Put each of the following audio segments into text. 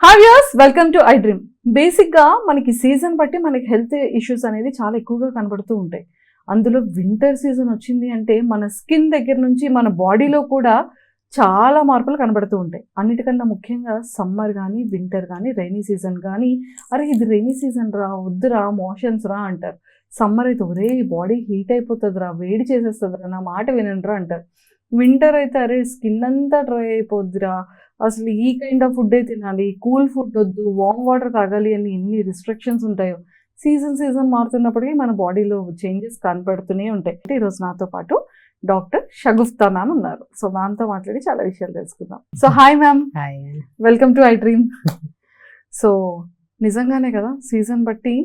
Hi viewers, welcome to I dream. బేసిక్గా మనకి season బట్టి మనకి హెల్త్ ఇష్యూస్ అనేది చాలా ఎక్కువగా కనబడుతూ ఉంటాయి. అందులో వింటర్ సీజన్ వచ్చింది అంటే మన స్కిన్ దగ్గర నుంచి మన బాడీలో కూడా చాలా మార్పులు కనబడుతూ ఉంటాయి. అన్నిటికన్నా ముఖ్యంగా సమ్మర్ కానీ, వింటర్ కానీ, రైనీ సీజన్ కానీ, అరే ఇది రైనీ సీజన్ రా, వద్దురా, మోషన్స్ రా అంటారు. సమ్మర్ అయితే ఒరే బాడీ హీట్ అయిపోతుందిరా, వేడి చేసేస్తుందిరా, నా మాట వినండిరా అంటారు. వింటర్ అయితే అరే స్కిన్ అంతా డ్రై అయిపోద్దిరా, అసలు ఈ కైండ్ ఆఫ్ ఫుడ్డే తినాలి, కూల్ ఫుడ్ వద్దు, వామ్ వాటర్ తాగాలి అని ఎన్ని రిస్ట్రిక్షన్స్ ఉంటాయో. సీజన్ మారుతున్నప్పటికీ మన బాడీలో చేంజెస్ కనపడుతూనే ఉంటాయి. అంటే ఈరోజు నాతో పాటు డాక్టర్ షగుఫ్తా మ్యామ్ ఉన్నారు. సో మ్యామ్తో మాట్లాడి చాలా విషయాలు తెలుసుకుందాం. So hi ma'am, welcome to I dream. So నిజంగానే కదా సీజన్ బట్టి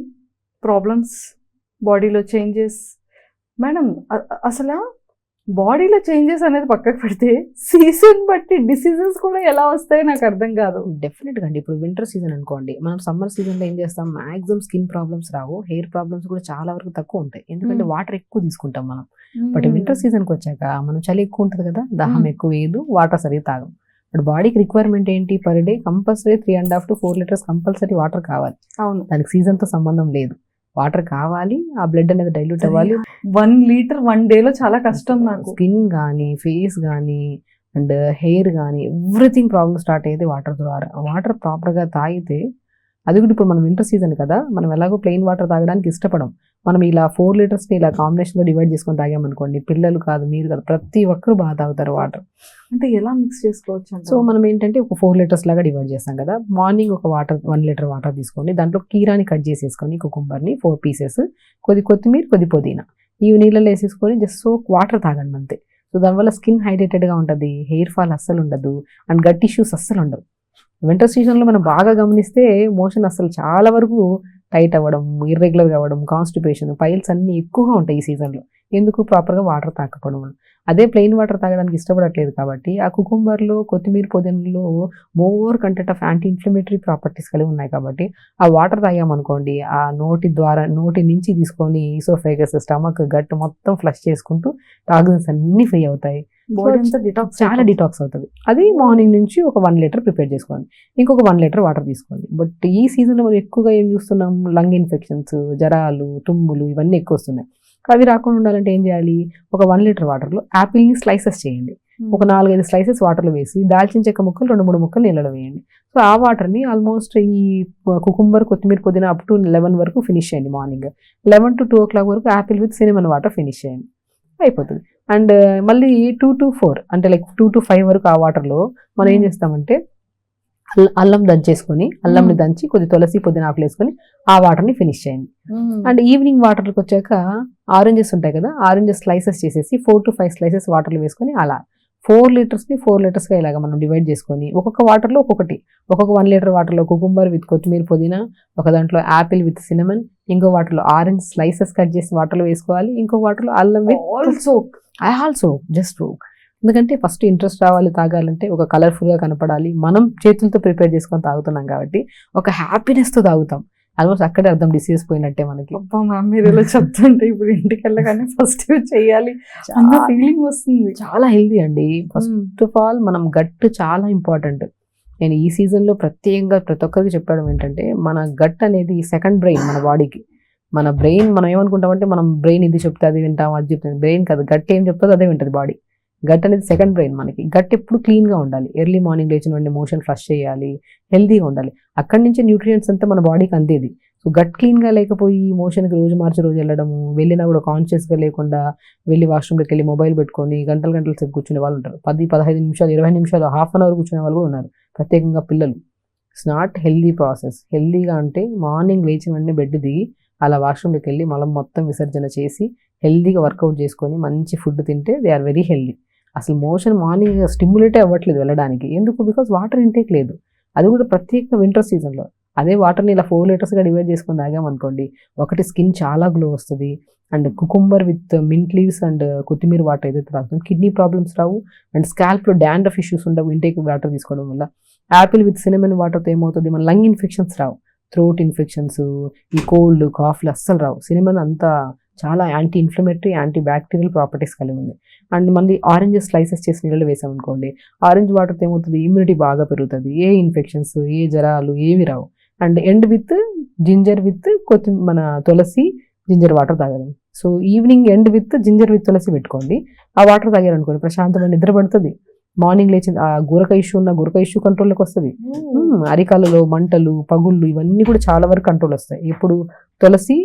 ప్రాబ్లమ్స్, బాడీలో చేంజెస్. మేడం అసలు బాడీలో చేంజెస్ అనేది పక్కకు పెడితే సీజన్ బట్టి డిసీజెస్ కూడా ఎలా వస్తాయో నాకు అర్థం కాదు. డెఫినెట్గా అండి. ఇప్పుడు వింటర్ సీజన్ అనుకోండి, మనం సమ్మర్ సీజన్లో ఏం చేస్తాం, మ్యాక్సిమం స్కిన్ ప్రాబ్లమ్స్ రావు, హెయిర్ ప్రాబ్లమ్స్ కూడా చాలా వరకు తక్కువ ఉంటాయి, ఎందుకంటే వాటర్ ఎక్కువ తీసుకుంటాం మనం. బట్ వింటర్ సీజన్కి వచ్చాక మనం చలి ఎక్కువ ఉంటుంది కదా, దాహం ఎక్కువ వేయదు, వాటర్ సరిగ్గా తాగం. బట్ బాడీకి రిక్వైర్మెంట్ ఏంటి, per day compulsory 3.5 to 4 liters compulsory water కావాలి. అవును, దానికి సీజన్తో సంబంధం లేదు, వాటర్ కావాలి. ఆ బ్లడ్ అనేది డైల్యూట్ అవ్వాలి. 1 liter 1 day చాలా కష్టం నాకు. స్కిన్ కానీ, ఫేస్ కానీ అండ్ హెయిర్ కానీ ఎవ్రీథింగ్ ప్రాబ్లమ్ స్టార్ట్ అయ్యేది వాటర్ ద్వారా. వాటర్ ప్రాపర్గా తాగితే, అది కూడా ఇప్పుడు మనం వింటర్ సీజన్ కదా, మనం ఎలాగో ప్లెయిన్ వాటర్ తాగడానికి ఇష్టపడం. మనం ఇలా 4 liters ఇలా కాంబినేషన్లో డివైడ్ చేసుకొని తాగామనుకోండి, పిల్లలు కాదు మీరు కాదు ప్రతి ఒక్కరు బాగా తాగుతారు వాటర్. అంటే ఎలా మిక్స్ చేసుకోవచ్చు? సో మనం ఏంటంటే ఒక 4 liters లాగా డివైడ్ చేస్తాం కదా. మార్నింగ్ ఒక 1 liter వాటర్ తీసుకొని దాంట్లో కీరాని కట్ చేసేసుకొని, కుకుంబర్ని 4 pieces, కొద్ది కొత్తిమీర, కొద్ది పుదీనా ఇవి నీళ్ళలో వేసేసుకొని జస్ట్ సోక్ వాటర్ తాగండి అంతే. సో దానివల్ల స్కిన్ హైడ్రేటెడ్గా ఉంటుంది, హెయిర్ ఫాల్ అస్సలు ఉండదు అండ్ గట్ ఇష్యూస్ అస్సలు ఉండవు. వింటర్ సీజన్లో మనం బాగా గమనిస్తే మోషన్ అసలు చాలా వరకు టైట్ అవ్వడం, ఇర్రెగ్యులర్గా అవ్వడం, కాన్స్టిపేషన్, పైల్స్ అన్నీ ఎక్కువగా ఉంటాయి ఈ సీజన్లో. ఎందుకు, ప్రాపర్గా వాటర్ తాగకపోవడం వల్ల. అదే ప్లెయిన్ వాటర్ తాగడానికి ఇష్టపడట్లేదు కాబట్టి ఆ కుకుంబర్లో, కొత్తిమీర, పుదీనాలో more content of anti inflammatory properties కలిగి ఉన్నాయి కాబట్టి ఆ వాటర్ తాగామనుకోండి, ఆ నోటి నుంచి తీసుకొని ఈసోఫేగస్, స్టమక్, గట్ మొత్తం ఫ్లష్ చేసుకుంటూ టాక్సిన్స్ అన్నీ ఫ్రీ అవుతాయి. బాడీ అంతా డిటాక్స్, చాలా డిటాక్స్ అవుతుంది. అది మార్నింగ్ నుంచి ఒక 1 liter ప్రిపేర్ చేసుకోండి, ఇంకొక 1 liter వాటర్ తీసుకోండి. బట్ ఈ సీజన్లో మనం ఎక్కువగా ఏం చూస్తున్నాం, లంగ్ ఇన్ఫెక్షన్స్, జ్వరాలు, తుమ్ములు ఇవన్నీ ఎక్కువ వస్తున్నాయి. అవి రాకుండా ఉండాలంటే ఏం చేయాలి, ఒక 1 liter వాటర్లో యాపిల్ని స్లైసెస్ చేయండి, ఒక 4-5 slices వాటర్లో వేసి దాల్చిన చెక్క ముక్కలు 2-3 ముక్కలు నీళ్ళలో వేయండి. సో ఆ వాటర్ని ఆల్మోస్ట్ ఈ కుకుంబర్, కొత్తిమీర, పుదీనా అప్ టు 11 వరకు ఫినిష్ చేయండి. మార్నింగ్ 11 to 2 o'clock వరకు Apple with cinnamon water finish చేయండి, అయిపోతుంది. అండ్ మళ్ళీ 2 to 4 అంటే లైక్ 2 to 5 వరకు ఆ వాటర్లో మనం ఏం చేస్తామంటే అల్లం దంచేసుకొని, అల్లంని దంచి కొద్ది తులసి, పుదీనా ఆకులు వేసుకొని ఆ వాటర్ని ఫినిష్ చేయండి. అండ్ ఈవినింగ్ వాటర్కి వచ్చాక ఆరెంజెస్ ఉంటాయి కదా, ఆరెంజెస్ స్లైసెస్ చేసేసి 4 to 5 slices వాటర్లో వేసుకొని అలా 4 litersని 4 litersగా ఇలాగ మనం డివైడ్ చేసుకొని ఒక్కొక్క వాటర్లో ఒక్కొక్క 1 liter వాటర్లో కుకుంబర్ విత్ కొత్తిమీర, పుదీనా, ఒక దాంట్లో యాపిల్ విత్ సినమన్, ఇంకో వాటర్లో ఆరెంజ్ స్లైసెస్ కట్ చేసి వాటర్లో వేసుకోవాలి, ఇంకో వాటర్లో అల్లం విత్ ఆల్సో జస్ట్ సోక్. ఎందుకంటే ఫస్ట్ ఇంట్రెస్ట్ రావాలి తాగాలంటే, ఒక కలర్ఫుల్గా కనపడాలి, మనం చేతులతో ప్రిపేర్ చేసుకొని తాగుతున్నాం కాబట్టి ఒక హ్యాపీనెస్తో తాగుతాం. ఆల్మోస్ట్ అక్కడే అర్థం డిసీజ్ పోయినట్టే మనకి. మీరు ఇలా చెప్తుంటే ఇప్పుడు ఇంటికి వెళ్ళగానే ఫస్ట్ చేయాలి అన్న ఫీలింగ్ వస్తుంది. చాలా హెల్దీ అండి. ఫస్ట్ ఆఫ్ ఆల్ మనం గట్ చాలా ఇంపార్టెంట్. నేను ఈ సీజన్లో ప్రత్యేకంగా ప్రతి ఒక్కరికి చెప్పడం ఏంటంటే, మన గట్ అనేది సెకండ్ బ్రెయిన్ మన బాడీకి. మన బ్రెయిన్ మనం ఏమనుకుంటామంటే, మనం బ్రెయిన్ ఇది చెప్తే అది వింటాం, అది చెప్తుంది. బ్రెయిన్ కాదు, గట్ ఏం చెప్తుందో అదే వింటుంది బాడీ. గట్ అనేది సెకండ్ బ్రెయిన్ మనకి. గట్ ఎప్పుడు క్లీన్గా ఉండాలి, ఎర్లీ మార్నింగ్ లేచిన వెంటనే మోషన్ ఫ్లష్ చేయాలి, హెల్తీగా ఉండాలి. అక్కడి నుంచి న్యూట్రియంట్స్ అంతా మన బాడీకి అందేది. సో గట్ క్లీన్గా లేకపోయి మోషన్కి రోజు మార్చి రోజు వెళ్ళడము, వెళ్ళినా కూడా కాన్షియస్గా లేకుండా వెళ్ళి వాష్రూమ్లోకి వెళ్ళి మొబైల్ పెట్టుకొని గంటలు సేపు కూర్చునే వాళ్ళు ఉంటారు. 10-15 నిమిషాలు, 20 నిమిషాలు, హాఫ్ అన్ అవర్ కూర్చునే వాళ్ళు కూడా ఉన్నారు, ప్రత్యేకంగా పిల్లలు. It's not healthy process. హెల్దీగా అంటే మార్నింగ్ లేచిన వెంటనే బెడ్ దిగి అలా వాష్రూమ్లోకి వెళ్ళి మలం మొత్తం విసర్జన చేసి హెల్దీగా వర్కౌట్ చేసుకొని మంచి ఫుడ్ తింటే దే ఆర్ వెరీ హెల్దీ. అసలు మోషన్ మార్నింగ్ స్టిమ్యులేటే అవ్వట్లేదు వెళ్ళడానికి, ఎందుకు, బికాజ్ వాటర్ ఇంటేక్ లేదు. అది కూడా ప్రత్యేకంగా వింటర్ సీజన్లో. అదే వాటర్ని ఇలా 4 litersగా డివైడ్ చేసుకొని తాగామనుకోండి, ఒకటి స్కిన్ చాలా గ్లో వస్తుంది. And cucumber with mint leaves and కొత్తిమీర వాటర్ ఏదైతే తాగుతాం, కిడ్నీ ప్రాబ్లమ్స్ రావు అండ్ స్కాల్ప్లో డాండ్రఫ్ ఇష్యూస్ ఉండవు ఇంటేక్ వాటర్ తీసుకోవడం వల్ల. యాపిల్ విత్ సినమన్ వాటర్తో ఏమవుతుంది, మన లంగ్ ఇన్ఫెక్షన్స్ రావు, థ్రోట్ ఇన్ఫెక్షన్స్, ఈ కోల్డ్, కాఫ్లు అస్సలు రావు. సినమన్ అంతా చాలా anti inflammatory, anti bacterial properties కలిగి ఉంది. అండ్ మళ్ళీ ఆరెంజెస్ స్లైసెస్ చేసి నీళ్ళలో వేసామనుకోండి, ఆరెంజ్ వాటర్తో ఏమవుతుంది, ఇమ్యూనిటీ బాగా పెరుగుతుంది, ఏ ఇన్ఫెక్షన్స్, ఏ జ్వరాలు ఏవి రావు. And end with ginger with మన తులసి జింజర్ వాటర్ తాగడం. So evening end with ginger with tulsi పెట్టుకోండి, ఆ వాటర్ తాగారనుకోండి ప్రశాంతమైన నిద్ర పడుతుంది. మార్నింగ్ లేచి ఆ గురక ఇష్యూ కంట్రోల్లోకి వస్తుంది. అరికాలలో మంటలు, పగుళ్ళు ఇవన్నీ కూడా చాలా వరకు కంట్రోల్ వస్తాయి. ఇప్పుడు తులసి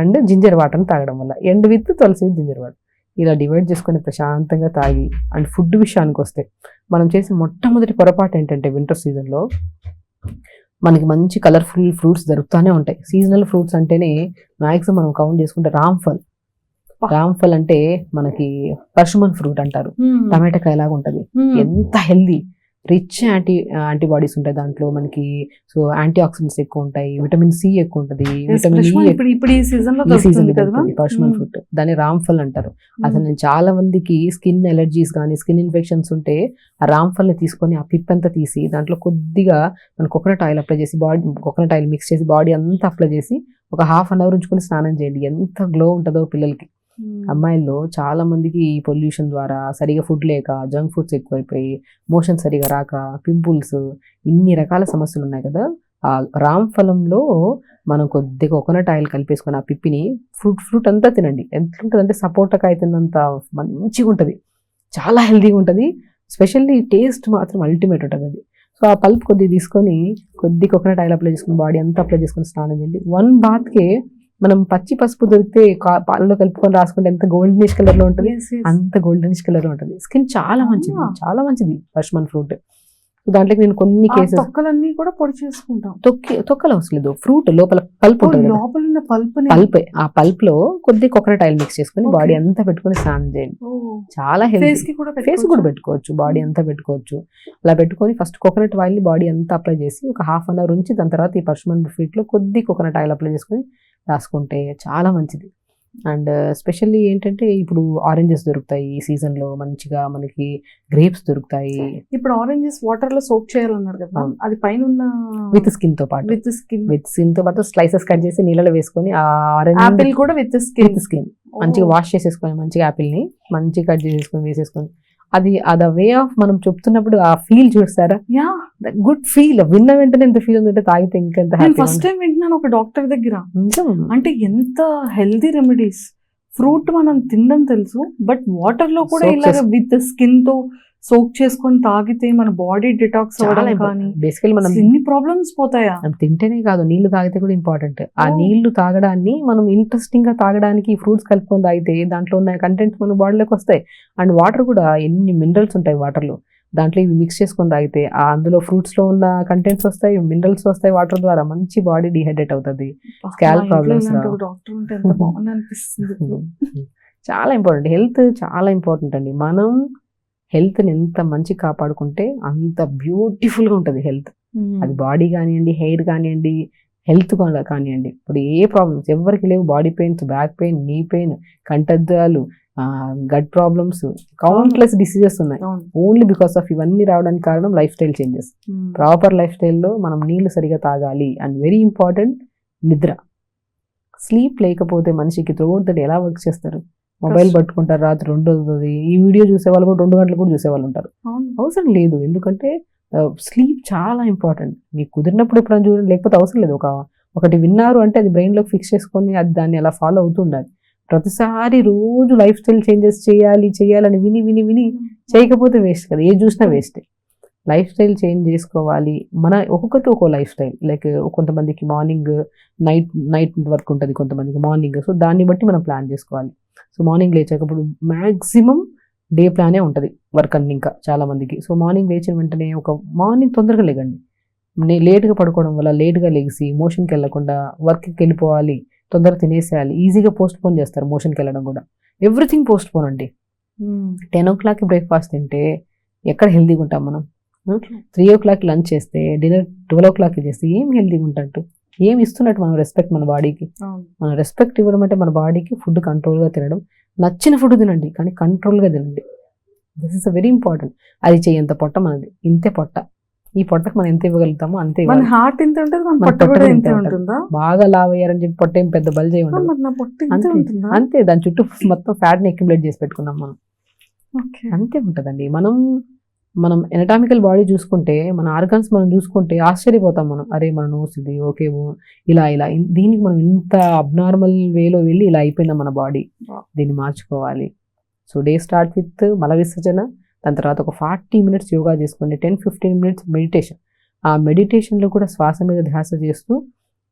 అండ్ జింజర్ వాటర్ని తాగడం వల్ల, and with tulsi with ginger water ఇలా డివైడ్ చేసుకొని ప్రశాంతంగా తాగి. అండ్ ఫుడ్ విషయానికి వస్తే మనం చేసే మొట్టమొదటి పొరపాటు ఏంటంటే వింటర్ సీజన్లో మనకి మంచి కలర్ఫుల్ ఫ్రూట్స్ దొరుకుతూనే ఉంటాయి. సీజనల్ ఫ్రూట్స్ అంటేనే మ్యాక్సిమం మనం కౌంట్ చేసుకుంటే రామ్ఫల్ అంటే మనకి పర్షమన్ ఫ్రూట్ అంటారు, టమాటా కాయలాగా ఉంటది, ఎంత హెల్దీ, రిచ్ యాంటీబాడీస్ ఉంటాయి దాంట్లో మనకి. సో యాంటీ ఆక్సిడెంట్స్ ఎక్కువ ఉంటాయి, విటమిన్ సి ఎక్కువ ఉంటది, విటమిన్ ఈ పర్షమన్ ఫ్రూట్, దాన్ని రామ్ఫల్ అంటారు. అసలు నేను చాలా మందికి స్కిన్ ఎలర్జీస్ కానీ స్కిన్ ఇన్ఫెక్షన్స్ ఉంటే ఆ రామ్ఫల్ ని తీసుకొని ఆ పిప్ అంతా తీసి దాంట్లో కొద్దిగా మన కోకోనట్ ఆయిల్ అప్లై చేసి కోకోనట్ ఆయిల్ మిక్స్ చేసి బాడీ అంతా అప్లై చేసి ఒక ½ అన్ అవర్ ఉంచుకొని స్నానం చేయండి. ఎంత గ్లో ఉంటుందో పిల్లలకి. అమ్మాయిల్లో చాలా మందికి ఈ పొల్యూషన్ ద్వారా సరిగా ఫుడ్ లేక జంక్ ఫుడ్స్ ఎక్కువైపోయి మోషన్ సరిగా రాక పింపుల్స్ ఇన్ని రకాల సమస్యలు ఉన్నాయి కదా. ఆ రామ్ ఫలంలో మనం కొద్దిగా కోకోనట్ ఆయిల్ కలిపేసుకొని ఆ పిప్పిని ఫ్రూట్ అంతా తినండి. ఎంత ఉంటుంది అంటే సపోటా కాయ తిన్నంత మంచిగా ఉంటుంది, చాలా హెల్తీగా ఉంటుంది. స్పెషల్లీ టేస్ట్ మాత్రం అల్టిమేట్ ఉంటుంది అది. సో ఆ పల్ప్ కొద్దిగా తీసుకొని కొద్ది కోకోనట్ ఆయిల్ అప్లై చేసుకుని బాడీ అంతా అప్లై చేసుకుని స్నానం చేయండి. 1 బాత్కే మనం పచ్చి పసుపు దొరికితే పాలలో కలుపుకొని రాసుకుంటే ఎంత గోల్డెనిష్ కలర్ లో ఉంటుంది, అంత గోల్డెనిష్ కలర్ లో ఉంటుంది. స్కిన్ చాలా మంచిది పర్షమన్ ఫ్రూట్. దాంట్లోకి నేను కొన్ని కేసెస్ తొక్కలన్నీ కూడా పొడి చేసుకుంటాం. తొక్కలు అవసరం లేదు, ఫ్రూట్ లోపల పల్ప్ ఉంటుంది, పల్ప్ ఆ పల్ప్ లో కొద్ది కోకోనట్ ఆయిల్ మిక్స్ చేసుకుని బాడీ అంతా పెట్టుకుని స్నానం చేయండి. చాలా హెల్తీ. ఫేస్ కూడా పెట్టుకోవచ్చు, బాడీ అంతా పెట్టుకోవచ్చు. అలా పెట్టుకొని ఫస్ట్ కోకోనట్ ఆయిల్ ని బాడీ అంతా అప్లై చేసి ఒక ½ అన్ అవర్ ఉంచి దాని తర్వాత ఈ పర్షమన్ ఫ్రూట్ లో కొద్ది కోకోనట్ ఆయిల్ అప్లై చేసుకుని రాసుకుంటే చాలా మంచిది. అండ్ స్పెషల్లీ ఏంటంటే ఇప్పుడు ఆరెంజెస్ దొరుకుతాయి ఈ సీజన్ లో, మంచిగా మనకి గ్రేప్స్ దొరుకుతాయి. ఇప్పుడు ఆరెంజెస్ వాటర్ లో సోక్ చేయాలన్నారు కదా, అది పైన ఉన్న విత్ స్కిన్ తో పాటు స్లైసెస్ కట్ చేసి నీళ్ళలో వేసుకొని ఆ ఆరెంజ్ ఆపిల్ కూడా విత్ స్కిన్ మంచిగా వాష్ చేసేసుకొని మంచిగా ఆపిల్ ని మంచిగా కట్ చేసేసుకొని వేసేసుకొని అది వే ఆఫ్ మనం చెప్తున్నప్పుడు ఆ ఫీల్ చూస్తారా, గుడ్ ఫీల్. విన్న వెంటనే ఎంత ఫీల్ ఉందంటే తాగితే ఇంకెంత హ్యాపీ. ఫస్ట్ టైం వింటున్నాను ఒక డాక్టర్ దగ్గర, అంటే ఎంత హెల్దీ రెమెడీస్. ఫ్రూట్ మనం తినడం తెలుసు, బట్ వాటర్ లో కూడా ఇలాగ విత్ స్కిన్ తో సోక్ చేసుకొని తాగితే మన బాడీ డిటాక్స్ అవ్వడం కానీ బేసికలీ మనం ఎన్ని ప్రాబ్లమ్స్ పోతాయా. తింటేనే కాదు, నీళ్లు తాగితే కూడా ఇంపార్టెంట్. ఆ నీళ్లు తాగడాన్ని మనం ఇంట్రెస్టింగ్ గా తాగడానికి ఫ్రూట్స్ కలుపుకొని తాగితే దాంట్లో ఉన్న కంటెంట్స్ మన బాడీలోకి వస్తాయి. అండ్ వాటర్ కూడా ఎన్ని మినరల్స్ ఉంటాయి వాటర్ లో, దాంట్లో ఇవి మిక్స్ చేసుకొని తాగితే అందులో ఫ్రూట్స్ లో ఉన్న కంటెంట్స్ వస్తాయి, మినరల్స్ వస్తాయి. వాటర్ ద్వారా మంచి బాడీ డిహైడ్రేట్ అవుతుంది, స్కాల్ప్ ప్రాబ్లమ్స్ చాలా ఇంపార్టెంట్. హెల్త్ చాలా ఇంపార్టెంట్ అండి. మనం హెల్త్ని ఎంత మంచి కాపాడుకుంటే అంత బ్యూటిఫుల్గా ఉంటుంది హెల్త్. అది బాడీ కానివ్వండి, హెయిర్ కానివ్వండి, హెల్త్ కానివ్వండి. ఇప్పుడు ఏ ప్రాబ్లమ్స్ ఎవరికి లేవు, body pains, back pain, knee pain, కంటద్దాలు, గట్ ప్రాబ్లమ్స్, కౌంట్లెస్ డిసీజెస్ ఉన్నాయి. ఓన్లీ బికాస్ ఆఫ్ ఇవన్నీ రావడానికి కారణం life style changes. Proper life స్టైల్లో మనం నీళ్లు సరిగా తాగాలి. అండ్ వెరీ ఇంపార్టెంట్ నిద్ర. స్లీప్ లేకపోతే మనిషికి త్రూఅవుట్ ద డే ఎలా వర్క్ చేస్తారు, మొబైల్ పట్టుకుంటారు, రాత్రి 2 అవుతుంది. ఈ వీడియో చూసే వాళ్ళు కూడా 2 గంటలు కూడా చూసే వాళ్ళు ఉంటారు. అవసరం లేదు, ఎందుకంటే స్లీప్ చాలా ఇంపార్టెంట్. మీకు కుదిరినప్పుడు ఎప్పుడైనా చూడండి, లేకపోతే అవసరం లేదు. ఒకటి విన్నారు అంటే అది బ్రెయిన్లోకి ఫిక్స్ చేసుకొని అది దాన్ని అలా ఫాలో అవుతూ ఉండాలి. ప్రతిసారి రోజు లైఫ్ స్టైల్ చేంజెస్ చేయాలని విని చేయకపోతే వేస్ట్ కదా, ఏ చూసినా వేస్టే. లైఫ్ స్టైల్ చేంజ్ చేసుకోవాలి. మన ఒక్కొక్కరికి ఒక్కో లైఫ్ స్టైల్. లైక్ కొంతమందికి మార్నింగ్ నైట్ వర్క్ ఉంటుంది, కొంతమందికి మార్నింగ్. సో దాన్ని బట్టి మనం ప్లాన్ చేసుకోవాలి. సో మార్నింగ్ లేచేటప్పుడు మ్యాక్సిమం డే ప్లానే ఉంటుంది వర్క్ అన్ని ఇంకా చాలా మందికి. సో మార్నింగ్ లేచిన వెంటనే మార్నింగ్ తొందరగా లేగండి. లేట్గా పడుకోవడం వల్ల లేట్గా లెగిసి మోషన్కి వెళ్ళకుండా వర్క్కి వెళ్ళిపోవాలి, తొందరగా తినేసేయాలి, ఈజీగా పోస్ట్ పోన్ చేస్తారు మోషన్కి వెళ్ళడం కూడా. ఎవ్రీథింగ్ పోస్ట్ పోన్ అండి. 10 o'clock బ్రేక్ఫాస్ట్ తింటే ఎక్కడ హెల్తీగా ఉంటాం మనం? 3 o'clock లంచ్ చేస్తే డిన్నర్ 12 o'clock చేస్తే ఏం హెల్తీగా ఉంటట్టు, ఏం ఇస్తున్నట్టు మనం రెస్పెక్ట్ మన బాడీకి. మనం రెస్పెక్ట్ ఇవ్వడం అంటే మన బాడీకి ఫుడ్ కంట్రోల్గా తినడం. నచ్చిన ఫుడ్ తినండి కానీ కంట్రోల్గా తినండి. This is very important. అది చెయ్యంత పొట్ట మనది, ఇంతే పొట్ట. ఈ పొట్టకు మనం ఎంత ఇవ్వగలుగుతామో అంతే మన ఇవ్వాలి. హార్ట్ ఎంత ఉంటుంది, మన మన పొట్ట పొట్ట కూడా కూడా ఇంతే ఇంతే ఉంటుంది. ఉంటుందా? బాగా లావ్ అయ్యారని చెప్పి పొట్ట ఏం పెద్ద బల్జ్ అయి ఉండదు. మరి నా పొట్ట ఇంతే అంతే ఉంటుందా? అంతే, దాని చుట్టూ మొత్తం ఫ్యాట్ ని అక్యుములేట్ చేసి పెట్టుకున్నాం మనం. ఓకే. అంతే ఉంటదండి. మనం ఎనటామికల్ బాడీ చూసుకుంటే, మన ఆర్గన్స్ మనం చూసుకుంటే ఆశ్చర్యపోతాం మనం. అరే మన నోస్ ఇది ఓకే, ఇలా ఇలా దీనికి మనం ఇంత అబ్నార్మల్ వేలో వెళ్ళి ఇలా అయిపోయిందా మన బాడీ, దీన్ని మార్చుకోవాలి. సో డే స్టార్ట్ విత్ మల విసర్జన, దాని తర్వాత ఒక 40 minutes యోగా చేసుకోండి, 10-15 minutes మెడిటేషన్. ఆ మెడిటేషన్లో కూడా శ్వాస మీద ధ్యాస చేస్తూ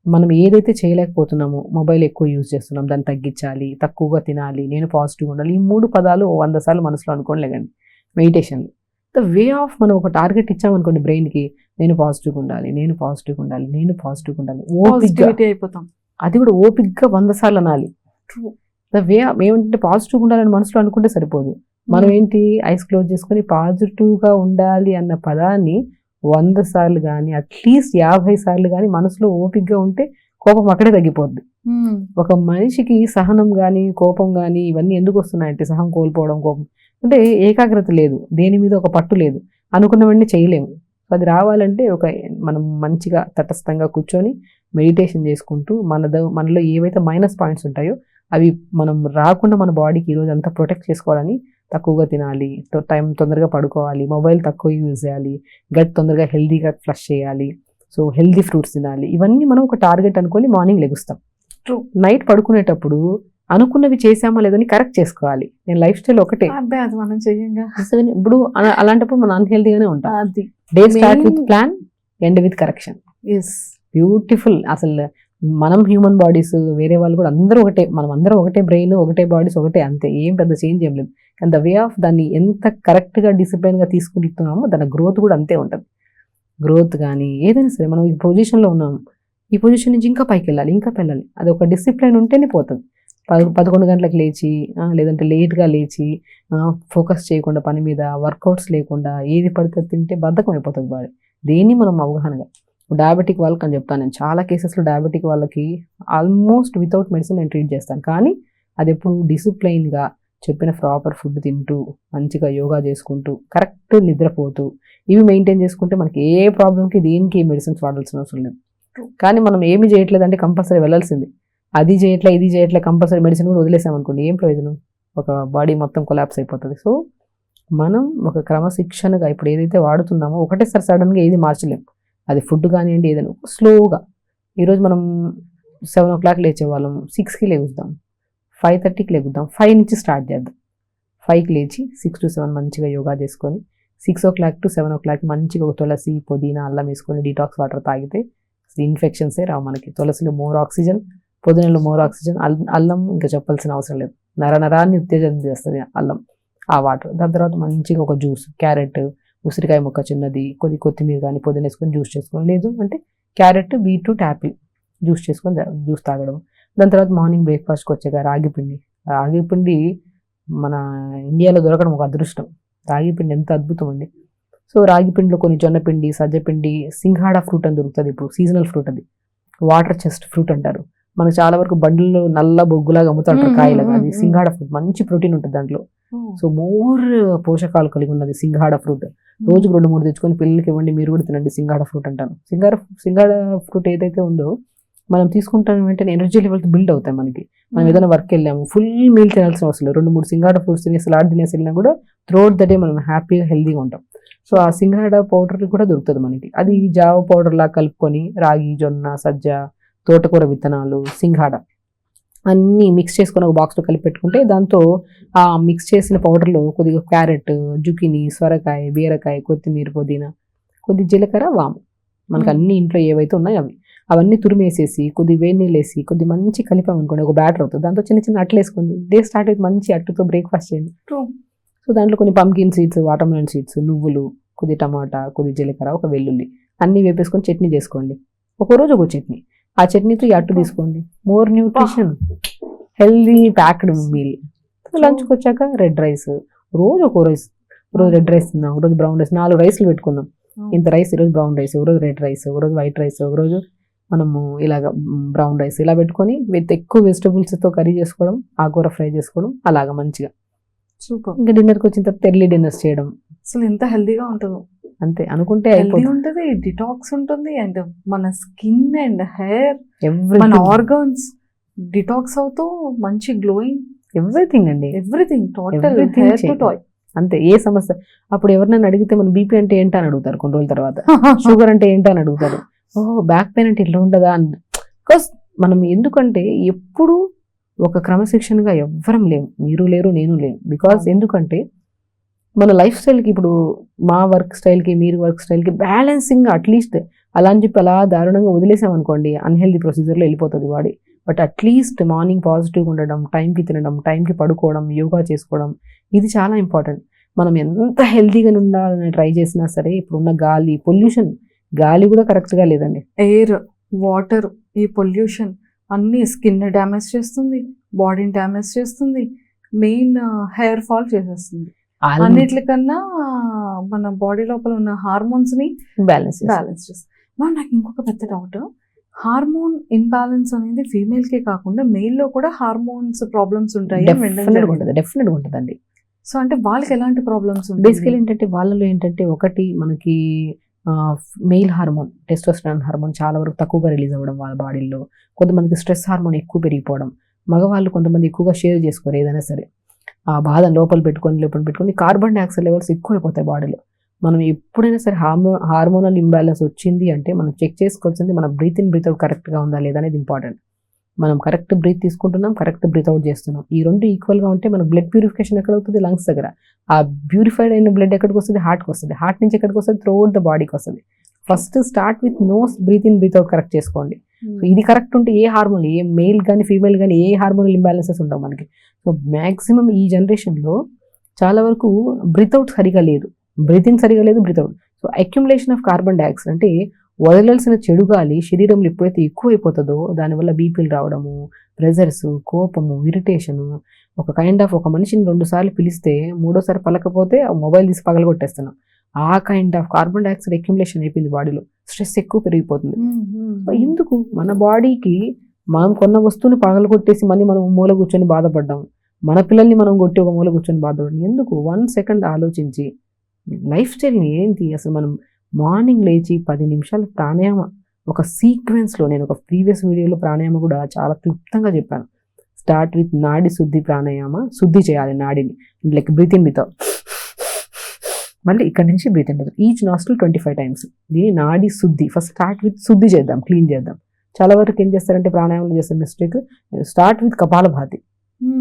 మనం ఏదైతే చేయలేకపోతున్నామో, మొబైల్ ఎక్కువ యూజ్ చేస్తున్నాం దాన్ని తగ్గించాలి, తక్కువగా తినాలి, నేను పాజిటివ్గా ఉండాలి, ఈ 3 పదాలు 100 సార్లు మనసులో అనుకోలేకండి మెడిటేషన్లో. ద వే ఆఫ్ మనం ఒక టార్గెట్ ఇచ్చామనుకోండి బ్రెయిన్కి, నేను పాజిటివ్గా ఉండాలి, నేను పాజిటివ్గా ఉండాలి, నేను పాజిటివ్గా ఉండాలి, ఓపిక్గా, పాజిటివిటీ అయిపోతాం. అది కూడా ఓపిక్గా 100 సార్లు అనాలి. ద వే ఏమంటే పాజిటివ్గా ఉండాలని మనసులో అనుకుంటే సరిపోదు. మనం ఏంటి ఐస్ క్లోజ్ చేసుకొని పాజిటివ్గా ఉండాలి అన్న పదాన్ని 100 సార్లు కానీ అట్లీస్ట్ 50 సార్లు కానీ మనసులో ఓపిక్గా ఉంటే కోపం అక్కడే తగ్గిపోద్ది. ఒక మనిషికి సహనం కానీ కోపం కానీ ఇవన్నీ ఎందుకు వస్తున్నాయంటే, సహనం కోల్పోవడం, కోపం అంటే ఏకాగ్రత లేదు, దేని మీద ఒక పట్టు లేదు, అనుకున్నవన్నీ చేయలేము. అది రావాలంటే మనం మంచిగా తటస్థంగా కూర్చొని మెడిటేషన్ చేసుకుంటూ మనలో ఏవైతే మైనస్ పాయింట్స్ ఉంటాయో అవి మనం రాకుండా మన బాడీకి ఈరోజు అంతా ప్రొటెక్ట్ చేసుకోవాలని, తక్కువగా తినాలి, టైం తొందరగా పడుకోవాలి, మొబైల్ తక్కువ యూజ్ చేయాలి, గట్ తొందరగా హెల్దీగా ఫ్లష్ చేయాలి, సో హెల్దీ ఫ్రూట్స్ తినాలి, ఇవన్నీ మనం ఒక టార్గెట్ అనుకొని మార్నింగ్ లెగుస్తాం. నైట్ పడుకునేటప్పుడు అనుకున్నవి చేసామా లేదని కరెక్ట్ చేసుకోవాలి. నేను లైఫ్ స్టైల్ ఒకటే, అది మనం చెయ్యంగా. ఇప్పుడు అలాంటప్పుడు మనం అన్హెల్దీగానే ఉంటాం. అది day start with plan, end with correction. Yes, beautiful. అసలు మనం హ్యూమన్ బాడీస్, వేరే వాళ్ళు కూడా అందరూ ఒకటే, మనం అందరం ఒకటే బ్రెయిన్, ఒకటే బాడీస్, ఒకటే, అంతే, ఏం పెద్ద చేంజ్ ఏం లేదు. కానీ ద వే ఆఫ్ దాన్ని ఎంత కరెక్ట్గా డిసిప్లైన్గా తీసుకుంటున్నామో దాని గ్రోత్ కూడా అంతే ఉంటుంది. గ్రోత్ కానీ ఏదైనా సరే, మనం ఈ పొజిషన్లో ఉన్నాము, ఈ పొజిషన్ నుంచి ఇంకా పైకి వెళ్ళాలి, ఇంకా వెళ్ళాలి, అది ఒక డిసిప్లైన్ ఉంటేనే పోతుంది. 11 గంటలకు లేచి లేదంటే లేట్గా లేచి ఫోకస్ చేయకుండా పని మీద, వర్కౌట్స్ లేకుండా ఏది పడితే తింటే బద్ధకం అయిపోతుంది బాడీ. దేన్ని మనం అవగాహనగా, డయాబెటిక్ వాళ్ళకి అని చెప్తాను నేను, చాలా కేసెస్లో డయాబెటిక్ వాళ్ళకి ఆల్మోస్ట్ వితౌట్ మెడిసిన్ నేను ట్రీట్ చేస్తాను. కానీ అది ఎప్పుడు డిసిప్లైన్గా చెప్పిన ప్రాపర్ ఫుడ్ తింటూ, మంచిగా యోగా చేసుకుంటూ, కరెక్ట్ నిద్రపోతూ, ఇవి మెయింటైన్ చేసుకుంటే మనకి ఏ ప్రాబ్లంకి దేనికి మెడిసిన్స్ వాడాల్సిన అవసరం లేదు. కానీ మనం ఏమి చేయట్లేదంటే కంపల్సరీ వెళ్ళాల్సింది, అది చేయట్లే ఇది చేయట్లే, కంపల్సరీ మెడిసిన్ కూడా వదిలేసామనుకోండి ఏం ప్రయోజనం, ఒక బాడీ మొత్తం కొలాప్స్ అయిపోతుంది. సో మనం ఒక క్రమశిక్షణగా ఇప్పుడు ఏదైతే వాడుతున్నామో ఒకటేసారి సడన్గా ఏది మార్చలేం. అది ఫుడ్ కానివ్వండి, ఏదైనా స్లోగా. ఈరోజు మనం 7 o'clock లేచేవాళ్ళం, 6కి లేగుద్దాం, 5:30కి లేగుద్దాం, 5 నుంచి స్టార్ట్ చేద్దాం. 5కి లేచి 6 to 7 మంచిగా యోగా చేసుకొని, 6 o'clock to 7 o'clock మంచిగా ఒక తులసి, పుదీనా, అల్లం వేసుకొని డీటాక్స్ వాటర్ తాగితే ఇన్ఫెక్షన్సే రావు మనకి. తులసిలో మోర్ ఆక్సిజన్, పుదీనాలో మోర్ ఆక్సిజన్, అల్లం ఇంకా చెప్పాల్సిన అవసరం లేదు, నరాన్ని ఉత్తేజనం చేస్తుంది అల్లం, ఆ వాటర్. దాని తర్వాత మంచిగా ఒక జ్యూస్, క్యారెట్, ఉసిరికాయ ముక్క చిన్నది, కొత్తిమీర కానీ పుదీనా వేసుకొని జ్యూస్ చేసుకొని, లేదు అంటే క్యారెట్, బీట్రూట్, యాపిల్ జ్యూస్ చేసుకొని జ్యూస్ తాగడం. దాని తర్వాత మార్నింగ్ బ్రేక్ఫాస్ట్కి వచ్చాక రాగిపిండి మన ఇండియాలో దొరకడం ఒక అదృష్టం. రాగిపిండి ఎంత అద్భుతం అండి. సో రాగిపిండిలో కొన్ని జొన్నపిండి, సజ్జపిండి, సింఘాడా ఫ్రూట్ అని దొరుకుతుంది, ఇప్పుడు సీజనల్ ఫ్రూట్, అది వాటర్ చెస్ట్ ఫ్రూట్ అంటారు. మనకు చాలా వరకు బండ్లలో నల్ల బొగ్గులాగా అమ్ముతుంటారు కాయలాగా, అది సింఘాడా ఫ్రూట్, మంచి ప్రోటీన్ ఉంటుంది దాంట్లో. సో మోర్ పోషకాలు కలిగి ఉన్నది సింఘాడా ఫ్రూట్. రోజుకు 2-3 తెచ్చుకొని పిల్లలకి ఇవ్వండి, మీరు కూడా తినండి. సింఘాడా ఫ్రూట్ అంటాను. సింఘాడా ఫ్రూట్ ఏదైతే ఉందో మనం తీసుకుంటాం వెంటనే ఎనర్జీ లెవెల్స్ బిల్డ్ అవుతాయి మనకి. మనం ఏదైనా వర్క్ వెళ్ళాము, ఫుల్ మీల్ తినాల్సిన అవసరం లేదు, 2-3 సింఘాడా ఫ్రూట్స్ తినేసి సలాడ్ తినేసి వెళ్ళినా కూడా త్రూఅవుట్ ద డే మనం హ్యాపీగా హెల్దీగా ఉంటాం. సో ఆ సింఘాడా పౌడర్ కూడా దొరుకుతుంది మనకి. అది జావ పౌడర్ లా కలుపుకొని రాగి, జొన్న, సజ్జ, తోటకూర విత్తనాలు, సింఘాడా అన్నీ మిక్స్ చేసుకొని ఒక బాక్స్లో కలిపి పెట్టుకుంటే, దాంతో ఆ మిక్స్ చేసిన పౌడర్లో కొద్దిగా క్యారెట్, జుకినీ, సొరకాయ, బీరకాయ, కొత్తిమీర, పుదీనా, కొద్ది జీలకర్ర, వాము, మనకు అన్ని ఇంట్లో ఏవైతే ఉన్నాయో అవన్నీ తురిమేసేసి కొద్ది వేడి నీళ్ళు వేసి కొద్ది మంచి కలిపామనుకోండి, ఒక బ్యాటర్ అవుతుంది. దాంతో చిన్న చిన్న అట్లు వేసుకోండి. డే స్టార్ట్ అయితే మంచి అట్టుతో బ్రేక్ఫాస్ట్ చేయండి. సో దాంట్లో కొన్ని పంకిన్ సీడ్స్, వాటర్మెలన్ సీడ్స్, నువ్వులు, కొద్ది టమాటా, కొద్ది జీలకర్ర, ఒక వెల్లుల్లి అన్నీ వేపేసుకొని చట్నీ చేసుకోండి. ఒకరోజు ఒక చట్నీ, ఆ చట్నీతో ఈ అట్టు తీసుకోండి. More nutrition, healthy packed meal. లంచ్కి వచ్చాక రెడ్ రైస్, రోజు ఒక రైస్, రోజు రెడ్ రైస్ తిందాం, రోజు బ్రౌన్ రైస్, 4 రైస్లు పెట్టుకుందాం. ఇంత రైస్ ఈరోజు బ్రౌన్ రైస్, ఒకరోజు రెడ్ రైస్, ఒకరోజు వైట్ రైస్, ఒకరోజు మనము ఇలాగ బ్రౌన్ రైస్, ఇలా పెట్టుకొని విత్ ఎక్కువ వెజిటబుల్స్తో కర్రీ చేసుకోవడం, ఆకుకూర ఫ్రై చేసుకోవడం, అలాగా మంచిగా. సూపర్. ఇంకా డిన్నర్కి వచ్చిన తర్వాత ఎర్లీ డిన్నర్స్ చేయడం. అసలు ఎంత హెల్దీగా ఉంటుందో. అంతే అనుకుంటే హెల్దీ అయిపోతుంది. ఉంటుంది, డిటాక్స్ ఉంటుంది, అండ్ మన స్కిన్ అండ్ హెయిర్, మన ఎవ్రీథింగ్ ఆర్గన్స్ డిటాక్స్ అవుతూ మంచి గ్లోయింగ్, ఎవ్రీథింగ్ అండి. Everything total Everything hair to change. Toy. అంతే. ఏ సమస్య అప్పుడు ఎవరినైనా అడిగితే మన బీపీ అంటే ఏంటని అడుగుతారు కొన్ని రోజుల తర్వాత, షుగర్ అంటే ఏంటని అడుగుతారు, ఓ బ్యాక్ పెయిన్ అంటే ఇట్లా ఉంటుందా అని. బికాస్ మనం ఎందుకంటే ఎప్పుడు ఒక క్రమశిక్షణగా ఎవ్వరం లేము, మీరు లేరు నేను లేను. బికాస్ ఎందుకంటే మన లైఫ్ స్టైల్కి ఇప్పుడు మా వర్క్ స్టైల్కి మీరు వర్క్ స్టైల్కి బ్యాలెన్సింగ్ అట్లీస్ట్ అలా అని చెప్పి అలా దారుణంగా వదిలేసామనుకోండి అన్హెల్దీ ప్రొసీజర్లో వెళ్ళిపోతుంది బాడీ. బట్ అట్లీస్ట్ మార్నింగ్ పాజిటివ్గా ఉండడం, టైంకి తినడం, టైంకి పడుకోవడం, యోగా చేసుకోవడం, ఇది చాలా ఇంపార్టెంట్. మనం ఎంత హెల్తీగా ఉండాలని ట్రై చేసినా సరే ఇప్పుడున్న గాలి పొల్యూషన్, గాలి కూడా కరెక్ట్గా లేదండి. ఎయిర్, వాటర్, ఈ పొల్యూషన్ అన్ని స్కిన్ డ్యామేజ్ చేస్తుంది, బాడీని డ్యామేజ్ చేస్తుంది, మెయిన్ హెయిర్ ఫాల్ చేసేస్తుంది. అన్నిటికన్నా మన బాడీ లోపల ఉన్న హార్మోన్స్ ని బ్యాలెన్స్ బ్యాలెన్స్ చేస్తుంది. నాకు ఇంకొక పెద్ద డౌట్, హార్మోన్ ఇంబ్యాలెన్స్ అనేది ఫీమేల్ కే కాకుండా మెయిల్ లో కూడా హార్మోన్స్ ప్రాబ్లమ్స్ ఉంటాయి. డెఫినెట్గా ఉంటుందండి. సో అంటే వాళ్ళకి ఎలాంటి ప్రాబ్లమ్స్ బేసికలీ ఏంటంటే వాళ్ళలో ఏంటంటే ఒకటి మనకి మెయిల్ హార్మోన్ టెస్టోస్టెరాన్ హార్మోన్ చాలా వరకు తక్కువగా రిలీజ్ అవ్వడం వాళ్ళ బాడీలో, కొంతమందికి స్ట్రెస్ హార్మోన్ ఎక్కువ పెరిగిపోవడం, మగవాళ్ళు కొంతమంది ఎక్కువగా షేర్ చేసుకోరు ఏదైనా సరే, ఆ బాధ లోపల పెట్టుకొని కార్బన్ డైఆక్సైడ్ లెవెల్స్ ఎక్కువైపోతాయి బాడీలో. మనం ఎప్పుడైనా సరే హార్మోనల్ ఇంబ్యాలెన్స్ వచ్చింది అంటే మనం చెక్ చేసుకోవాల్సింది మన బ్రీత్ ఇన్ బ్రీత్ అవుట్ కరెక్ట్గా ఉందా లేదా అనేది ఇంపార్టెంట్. మనం కరెక్ట్ బ్రీత్ తీసుకుంటున్నాం, కరెక్ట్ బ్రీత్ అవుట్ చేస్తున్నాం, ఈ రెండు ఈక్వల్గా ఉంటే మన బ్లడ్ ప్యూరిఫికేషన్ ఎక్కడ అవుతుంది, లంగ్స్ దగ్గర. ఆ ప్యూరిఫైడ్ అయిన బ్లడ్ ఎక్కడికి వస్తుంది, హార్ట్కి వస్తుంది, హార్ట్ నుంచి ఎక్కడికి వస్తుంది, త్రూఅవుట్ ద బాడీకి వస్తుంది. First start with nose breathe in breathe out correct చేసుకోండి. సో ఇది కరెక్ట్ ఉంటే ఏ హార్మోన్, ఏ మెయిల్ కానీ ఫీమేల్ కానీ ఏ హార్మోనల్ ఇంబ్యాలెన్సెస్ ఉండవు మనకి. సో మ్యాక్సిమం ఈ జనరేషన్లో చాలా వరకు బ్రీత్ అవుట్ సరిగా లేదు, బ్రీతింగ్ సరిగా లేదు, breathe out. So accumulation of carbon dioxide అంటే వదలాల్సిన చెడు గాలి శరీరంలో ఎప్పుడైతే ఎక్కువైపోతుందో దానివల్ల బీపీలు రావడము, ప్రెజర్స్, కోపము, ఇరిటేషను, ఒక కైండ్ ఆఫ్ ఒక మనిషిని 2 సార్లు పిలిస్తే 3వ సారి పలకపోతే ఆ మొబైల్ తీసి పగలగొట్టేస్తున్నాం. ఆ kind of carbon dioxide accumulation అయిపోయింది బాడీలో, స్ట్రెస్ ఎక్కువ పెరిగిపోతుంది. ఎందుకు మన బాడీకి మనం కొన్న వస్తువుని పగలగొట్టేసి మళ్ళీ మనం మూల కూర్చొని బాధపడ్డాం, మన పిల్లల్ని మనం కొట్టి ఒక మూల కూర్చొని బాధపడ్డాం ఎందుకు? 1 సెకండ్ ఆలోచించి లైఫ్ స్టైల్ని ఏంటి అసలు మనం మార్నింగ్ లేచి 10 నిమిషాలు ప్రాణాయామ ఒక సీక్వెన్స్లో, నేను ఒక ప్రీవియస్ వీడియోలో ప్రాణాయామ కూడా చాలా క్లుప్తంగా చెప్పాను. స్టార్ట్ విత్ నాడి శుద్ధి ప్రాణాయామ, శుద్ధి చేయాలి నాడిని, like breathe in breathe out, మళ్ళీ ఇక్కడ నుంచి breathe in breathe out, each nostril 25 times. దీని నాడి శుద్ధి. ఫస్ట్ స్టార్ట్ విత్ శుద్ధి చేద్దాం, క్లీన్ చేద్దాం. చాలా వరకు ఏం చేస్తారంటే ప్రాణాయామంలో చేసే మిస్టేక్, స్టార్ట్ విత్ కపాలభాతి.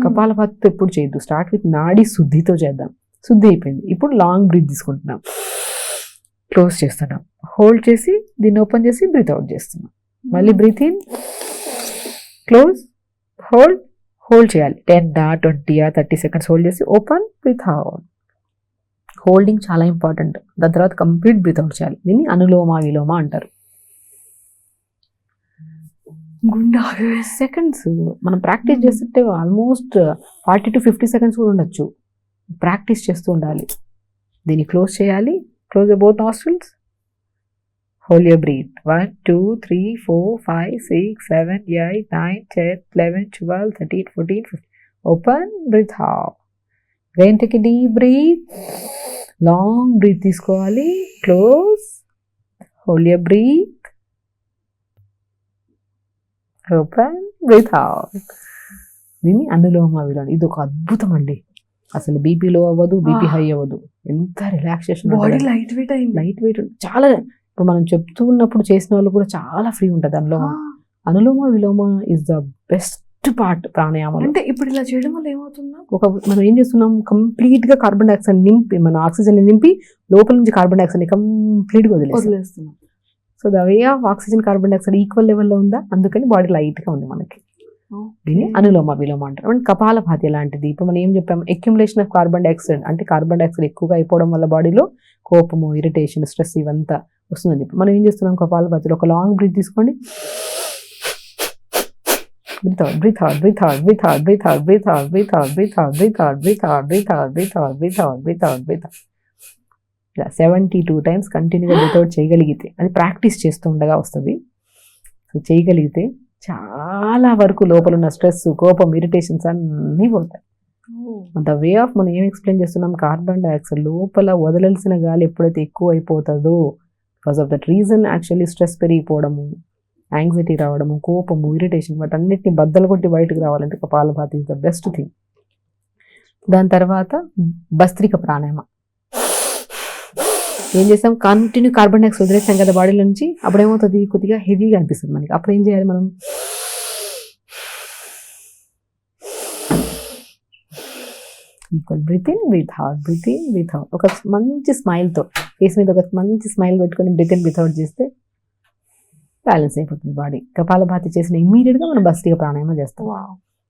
కపాలభాతితో ఎప్పుడు చేయొద్దు, స్టార్ట్ విత్ నాడి శుద్ధితో చేద్దాం. శుద్ధి అయిపోయింది, ఇప్పుడు లాంగ్ బ్రీత్ తీసుకుంటున్నాం, క్లోజ్ చేస్తున్నాం, హోల్డ్ చేసి దీన్ని ఓపెన్ చేసి బ్రీత్ అవుట్ చేస్తున్నాం. మళ్ళీ breathe in, close, hold, hold చేయాలి 10 20 30 సెకండ్స్ హోల్డ్ చేసి ఓపెన్, బ్రీత్ అవుట్. హోల్డింగ్ చాలా ఇంపార్టెంట్. దాని తర్వాత కంప్లీట్ బ్రీత్ అవుట్ చేయాలి. దీన్ని అనులోమ విలోమ అంటారు. గుండె సెకండ్స్ మనం ప్రాక్టీస్ చేస్తుంటే ఆల్మోస్ట్ 40 to 50 సెకండ్స్ కూడా ఉండొచ్చు. ప్రాక్టీస్ చేస్తూ ఉండాలి. దీన్ని క్లోజ్ చేయాలి, close both nostrils, hold your breath. 1 2 3 4 5 6 7 8 9 10 11 12 13 14 15. Open, breathe out. Again take a deep breath, long breath తీసుకోవాలి, close, hold your breath, open, breathe out. దీన్ని అనులోమ విలోమ. ఇది ఒక అద్భుతం అండి. అసలు బీపీ లో అవ్వదు, బీపీ హై అవ్వదు, ఎంత రిలాక్సేషన్, బాడీ లైట్ వెయిట్ అయింది, లైట్ వెయిట్ చాలా. ఇప్పుడు మనం చెప్తూ ఉన్నప్పుడు చేసిన వాళ్ళు కూడా చాలా ఫ్రీ ఉంటుంది. అనులోమ విలోమ ఇస్ ద బెస్ట్ పార్ట్ ప్రాణాయామం. అంటే ఇప్పుడు ఇలా చేయడం వల్ల ఏమవుతుందా, మనం ఏం చేస్తున్నాం, కంప్లీట్ గా కార్బన్ డైఆక్సైడ్ నింపి, మన ఆక్సిజన్ నింపి లోపల నుంచి కార్బన్ డైఆక్సైడ్ కంప్లీట్ గా వదిలేస్తున్నాం. So the way of oxygen carbon dioxide equal లెవెల్లో ఉందా, అందుకని బాడీ లైట్ గా ఉంది మనకి. దీన్ని అనులోమ విలోమ అంటారు. అండ్ కపాలభాతి లాంటిది. ఇప్పుడు మనం ఏం చెప్పాము, అక్యుములేషన్ ఆఫ్ కార్బన్ డైఆక్సైడ్ అంటే కార్బన్ డైఆక్సైడ్ ఎక్కువగా అయిపోవడం వల్ల బాడీలో కోపము, ఇరిటేషన్, స్ట్రెస్ ఇవంతా వస్తుందని చెప్పి మనం ఏం చేస్తున్నాం, కపాలభాతిలో ఒక లాంగ్ బ్రీత్ తీసుకోండి, breathe out, breathe out, breathe out, breathe out, breathe out, breathe out, breathe out, breathe out, breathe out, breathe out, breathe out, breathe out, breathe out, breathe out, breathe out. ఇలా 72 times కంటిన్యూగా breath out చేయగలిగితే, అది practice చేస్తూ ఉండగా వస్తుంది. So చేయగలిగితే చాలా వరకు లోపల ఉన్న స్ట్రెస్, కోపం, ఇరిటేషన్స్ అన్నీ పోతాయి. ద వే ఆఫ్ మనం ఏం ఎక్స్ప్లెయిన్ చేస్తున్నాం, కార్బన్ డైఆక్సైడ్ లోపల వదలాల్సిన గాలి ఎప్పుడైతే ఎక్కువ అయిపోతుందో, because of that reason actually stress పెరిగిపోవడము, యాంగ్జైటీ రావడము, కోపము, ఇరిటేషన్, వాటన్నిటిని బద్దలు కొట్టి బయటకు రావాలంటే కపాలభాతి ఈజ్ ద బెస్ట్ థింగ్. దాని తర్వాత భస్త్రిక ప్రాణాయామ. ఏం చేసాం, కంటిన్యూ కార్బన్ డైఆక్సైడ్ వదిలేసాం కదా బాడీలో నుంచి, అప్పుడు ఏమవుతుంది, కొద్దిగా హెవీగా అనిపిస్తుంది మనకి. అప్పుడు ఏం చేయాలి మనం, equal breathe in breathe out, breathe in breathe out. ఒక మంచి స్మైల్తో ఫేస్ మీద ఒక మంచి స్మైల్ పెట్టుకొని బ్రీత్ ఇన్ బ్రీత్ అవుట్ చేస్తే బ్యాలెన్స్ అయిపోతుంది బాడీ. కపాలభాతి చేసిన ఇమ్మీడియట్గా మనం భస్త్రిక ప్రాణాయామం చేస్తాం.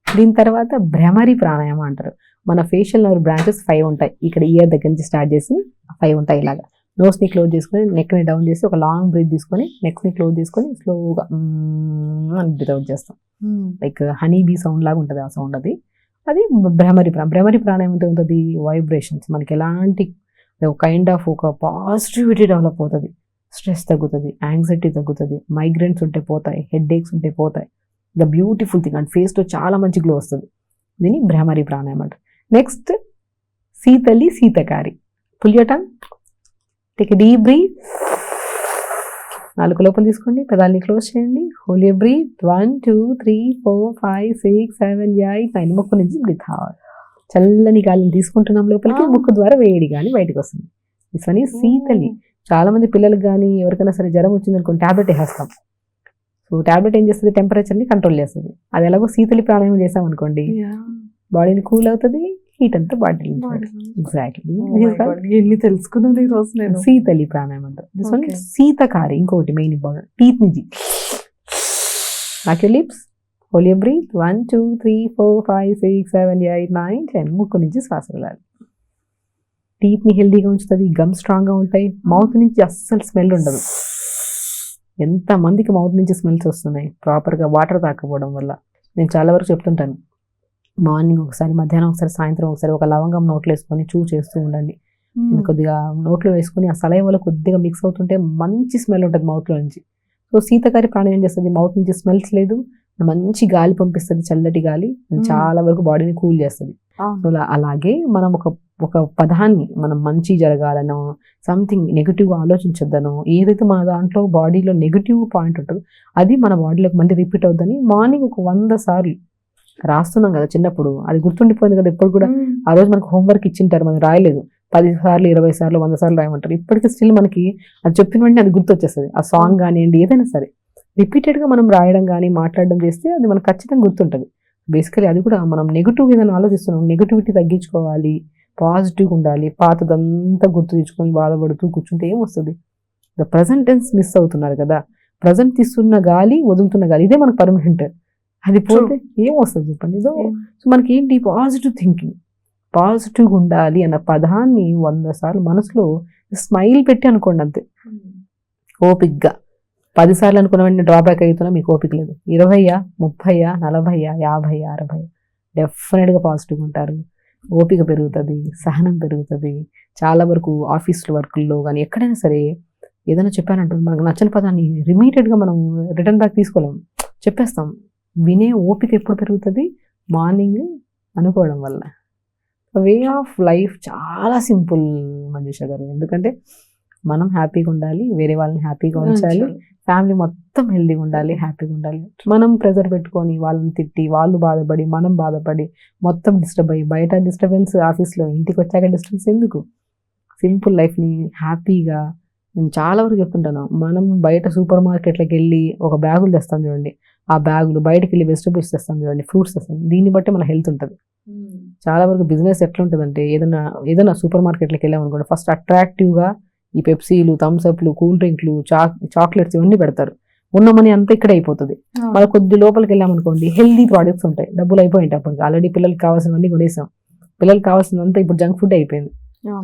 దీని తర్వాత భ్రమరి ప్రాణాయామం అంటారు. మన ఫేషియల్ నర్వ్ బ్రాంచెస్ 5 ఉంటాయి. ఇక్కడ ఇయర్ దగ్గర నుంచి స్టార్ట్ చేసి 5 ఉంటాయి. ఇలాగా నోస్ని క్లోజ్ చేసుకొని నెక్ని డౌన్ చేసి ఒక లాంగ్ బ్రీత్ తీసుకొని నెక్ని క్లోజ్ చేసుకొని స్లోగా అని బ్రీత్ అవుట్ చేస్తాం. లైక్ హనీ బీ సౌండ్ లాగా ఉంటుంది ఆ సౌండ్. అది భ్రమరి ప్రాణాయామం ఉంటుంది. వైబ్రేషన్స్ మనకి ఎలాంటి కైండ్ ఆఫ్ ఒక పాజిటివిటీ డెవలప్ అవుతుంది, స్ట్రెస్ తగ్గుతుంది, యాంగ్జైటీ తగ్గుతుంది, మైగ్రేన్స్ ఉంటే పోతాయి, హెడ్ ఏక్స్ ఉంటే పోతాయి. ద బ్యూటిఫుల్ థింగ్ అండ్ ఫేస్లో చాలా మంచి గ్లో వస్తుంది. దీన్ని భ్రమరి ప్రాణాయామం అంటారు. నెక్స్ట్ శీతలి శీతకారి. Pull your tongue, take a deep breath. 4 లోపల తీసుకోండి, పెదాలని క్లోజ్ చేయండి. Hold your breath. 1 2 3 4 5 6 7 8 9. ముక్కు నుంచి బ్రీత్ అవుట్. చల్లని గాలిని తీసుకుంటున్నాం లోపలికి, ముక్కు ద్వారా వేడి గాలి బయటకు వస్తుంది. దిస్ వన్ ఈజ్ శీతలి. చాలా మంది పిల్లలకు కానీ ఎవరికైనా సరే జ్వరం వచ్చింది అనుకోండి, ట్యాబ్లెట్ వేసేస్తాం. సో ట్యాబ్లెట్ ఏం చేస్తుంది, టెంపరేచర్ని కంట్రోల్ చేస్తుంది. అది ఎలాగో శీతలి ప్రాణాయామం చేసాం అనుకోండి, బాడీని కూల్ అవుతుంది, హీట్ అంతా బాడీ. ఎగ్జాక్ట్లీ ఎన్ని తెలుసుకున్నది ఈ రోజు నేను. శీతలి ప్రాణాయామం అంటారు. దిస్ వన్ శీతకారి. ఇంకొకటి మెయిన్ ఇంపార్టెంట్, టీత్ నుంచి lock your lips, hold your breath. 1 2 3 4 5 6 7 8 9 10. ముక్కు నుంచి శ్వాస వెళ్ళాలి. టీత్ని హెల్దీగా ఉంచుతుంది, గమ్ స్ట్రాంగ్గా ఉంటాయి. మౌత్ నుంచి అస్సలు స్మెల్ ఉండదు. ఎంతమందికి మౌత్ నుంచి స్మెల్స్ వస్తున్నాయి ప్రాపర్గా వాటర్ తాకపోవడం వల్ల. నేను చాలా వరకు చెప్తుంటాను, మార్నింగ్ ఒకసారి, మధ్యాహ్నం ఒకసారి, సాయంత్రం ఒకసారి ఒక లవంగం నోట్లో వేసుకొని చూ చేస్తూ ఉండండి. కొద్దిగా నోట్లో వేసుకొని ఆ సలైవాలో కొద్దిగా మిక్స్ అవుతుంటే మంచి స్మెల్ ఉంటుంది మౌత్లో నుంచి. సో శీతకారి ప్రాణాయామం చేస్తుంది, మౌత్ నుంచి స్మెల్స్ లేదు, మంచి గాలి పంపిస్తుంది, చల్లటి గాలి, చాలా వరకు బాడీని కూల్ చేస్తుంది. సో అలాగే మనం ఒక పదాన్ని మనం మంచి జరగాలనో, సంథింగ్ నెగిటివ్ ఆలోచించొద్దనో, ఏదైతే మన దాంట్లో బాడీలో నెగిటివ్ పాయింట్ ఉంటుందో అది మన బాడీలోకి మళ్ళీ రిపీట్ అవుద్దని మార్నింగ్ ఒక 100 సార్లు రాస్తున్నాం కదా చిన్నప్పుడు, అది గుర్తుండిపోయింది కదా. ఇప్పుడు కూడా ఆ రోజు మనకు హోంవర్క్ ఇచ్చింటారు, మనం రాయలేదు, 10 సార్లు 20 సార్లు 100 సార్లు రాయమంటారు. ఇప్పటికీ స్టిల్ మనకి అది చెప్పిన వెంటనే అది గుర్తొచ్చేస్తుంది. ఆ సాంగ్ కానివ్వండి, ఏదైనా సరే రిపీటెడ్గా మనం రాయడం కానీ మాట్లాడడం చేస్తే అది మనకు ఖచ్చితంగా గుర్తుంటుంది. బేసికలీ అది కూడా మనం నెగిటివ్ ఏదైనా ఆలోచిస్తున్నాం, నెగిటివిటీ తగ్గించుకోవాలి, పాజిటివ్గా ఉండాలి. పాతదంతా గుర్తు తెచ్చుకొని బాధపడుతూ కూర్చుంటే ఏం వస్తుంది? ద ప్రజెంట్ టెన్స్ మిస్ అవుతున్నారు కదా. ప్రజెంట్ తీస్తున్న గాలి, వదులుతున్న గాలి, ఇదే మనకు పర్మనెంట్. అది పోతే ఏం వస్తుంది చెప్పండి? సో మనకి ఏంటి, పాజిటివ్ థింకింగ్, పాజిటివ్గా ఉండాలి అన్న పదాన్ని 100 సార్లు మనసులో స్మైల్ పెట్టి అనుకోండి అంతే. ఓపిక్గా 10 సార్లు అనుకున్న వెంటనే డ్రాబ్యాక్ అవుతున్నా మీకు ఓపిక లేదు. 20, 30, 40, 50, 60 డెఫినెట్గా పాజిటివ్గా ఉంటారు. ఓపిక పెరుగుతుంది, సహనం పెరుగుతుంది. చాలా వరకు ఆఫీస్లో వర్కుల్లో కానీ ఎక్కడైనా సరే ఏదైనా చెప్పానంటే మనకు నచ్చని పదాన్ని రిమీడియట్గా మనం రిటర్న్ బ్యాక్ తీసుకోలేము, చెప్పేస్తాం. వినే ఓపిక ఎప్పుడు పెరుగుతుంది? మార్నింగ్ అనుకోవడం వల్ల. వే ఆఫ్ లైఫ్ చాలా సింపుల్ మంజుష గారు. ఎందుకంటే మనం హ్యాపీగా ఉండాలి, వేరే వాళ్ళని హ్యాపీగా ఉంచాలి, ఫ్యామిలీ మొత్తం హెల్దీగా ఉండాలి, హ్యాపీగా ఉండాలి. మనం ప్రెజర్ పెట్టుకొని వాళ్ళని తిట్టి, వాళ్ళు బాధపడి, మనం బాధపడి, మొత్తం డిస్టర్బ్ అయ్యి, బయట డిస్టర్బెన్స్, ఆఫీస్లో ఇంటికి వచ్చాక డిస్టర్బెన్స్ ఎందుకు? సింపుల్ లైఫ్ని హ్యాపీగా, నేను చాలా వరకు చెప్తుంటాను, మనం బయట సూపర్ మార్కెట్లకు వెళ్ళి ఒక బ్యాగులు తెస్తాం చూడండి, ఆ బ్యాగులు బయటకు వెళ్ళి వెజిటబుల్స్ తెస్తాం చూడండి, ఫ్రూట్స్ తెస్తాం, దీన్ని బట్టి మన హెల్త్ ఉంటుంది. చాలా వరకు బిజినెస్ ఎట్లా ఉంటుందంటే, ఏదైనా సూపర్ మార్కెట్లకు వెళ్ళామనుకోండి, ఫస్ట్ అట్రాక్టివ్గా ఈ పెప్సీలు, థమ్స్అప్లు, కూల్ డ్రింక్లు, చాక్లెట్స్ ఇవన్నీ పెడతారు. ఉన్న మనీ అంతా ఇక్కడే అయిపోతుంది. మళ్ళీ కొద్ది లోపలికి వెళ్ళామనుకోండి, హెల్దీ ప్రోడక్ట్స్ ఉంటాయి, డబ్బులు అయిపోయింటాయి. అప్పటికి ఆల్రెడీ పిల్లలకి కావాల్సినవన్నీ కొనేసాం, పిల్లలకి కావాల్సినంతా ఇప్పుడు జంక్ ఫుడ్ అయిపోయింది.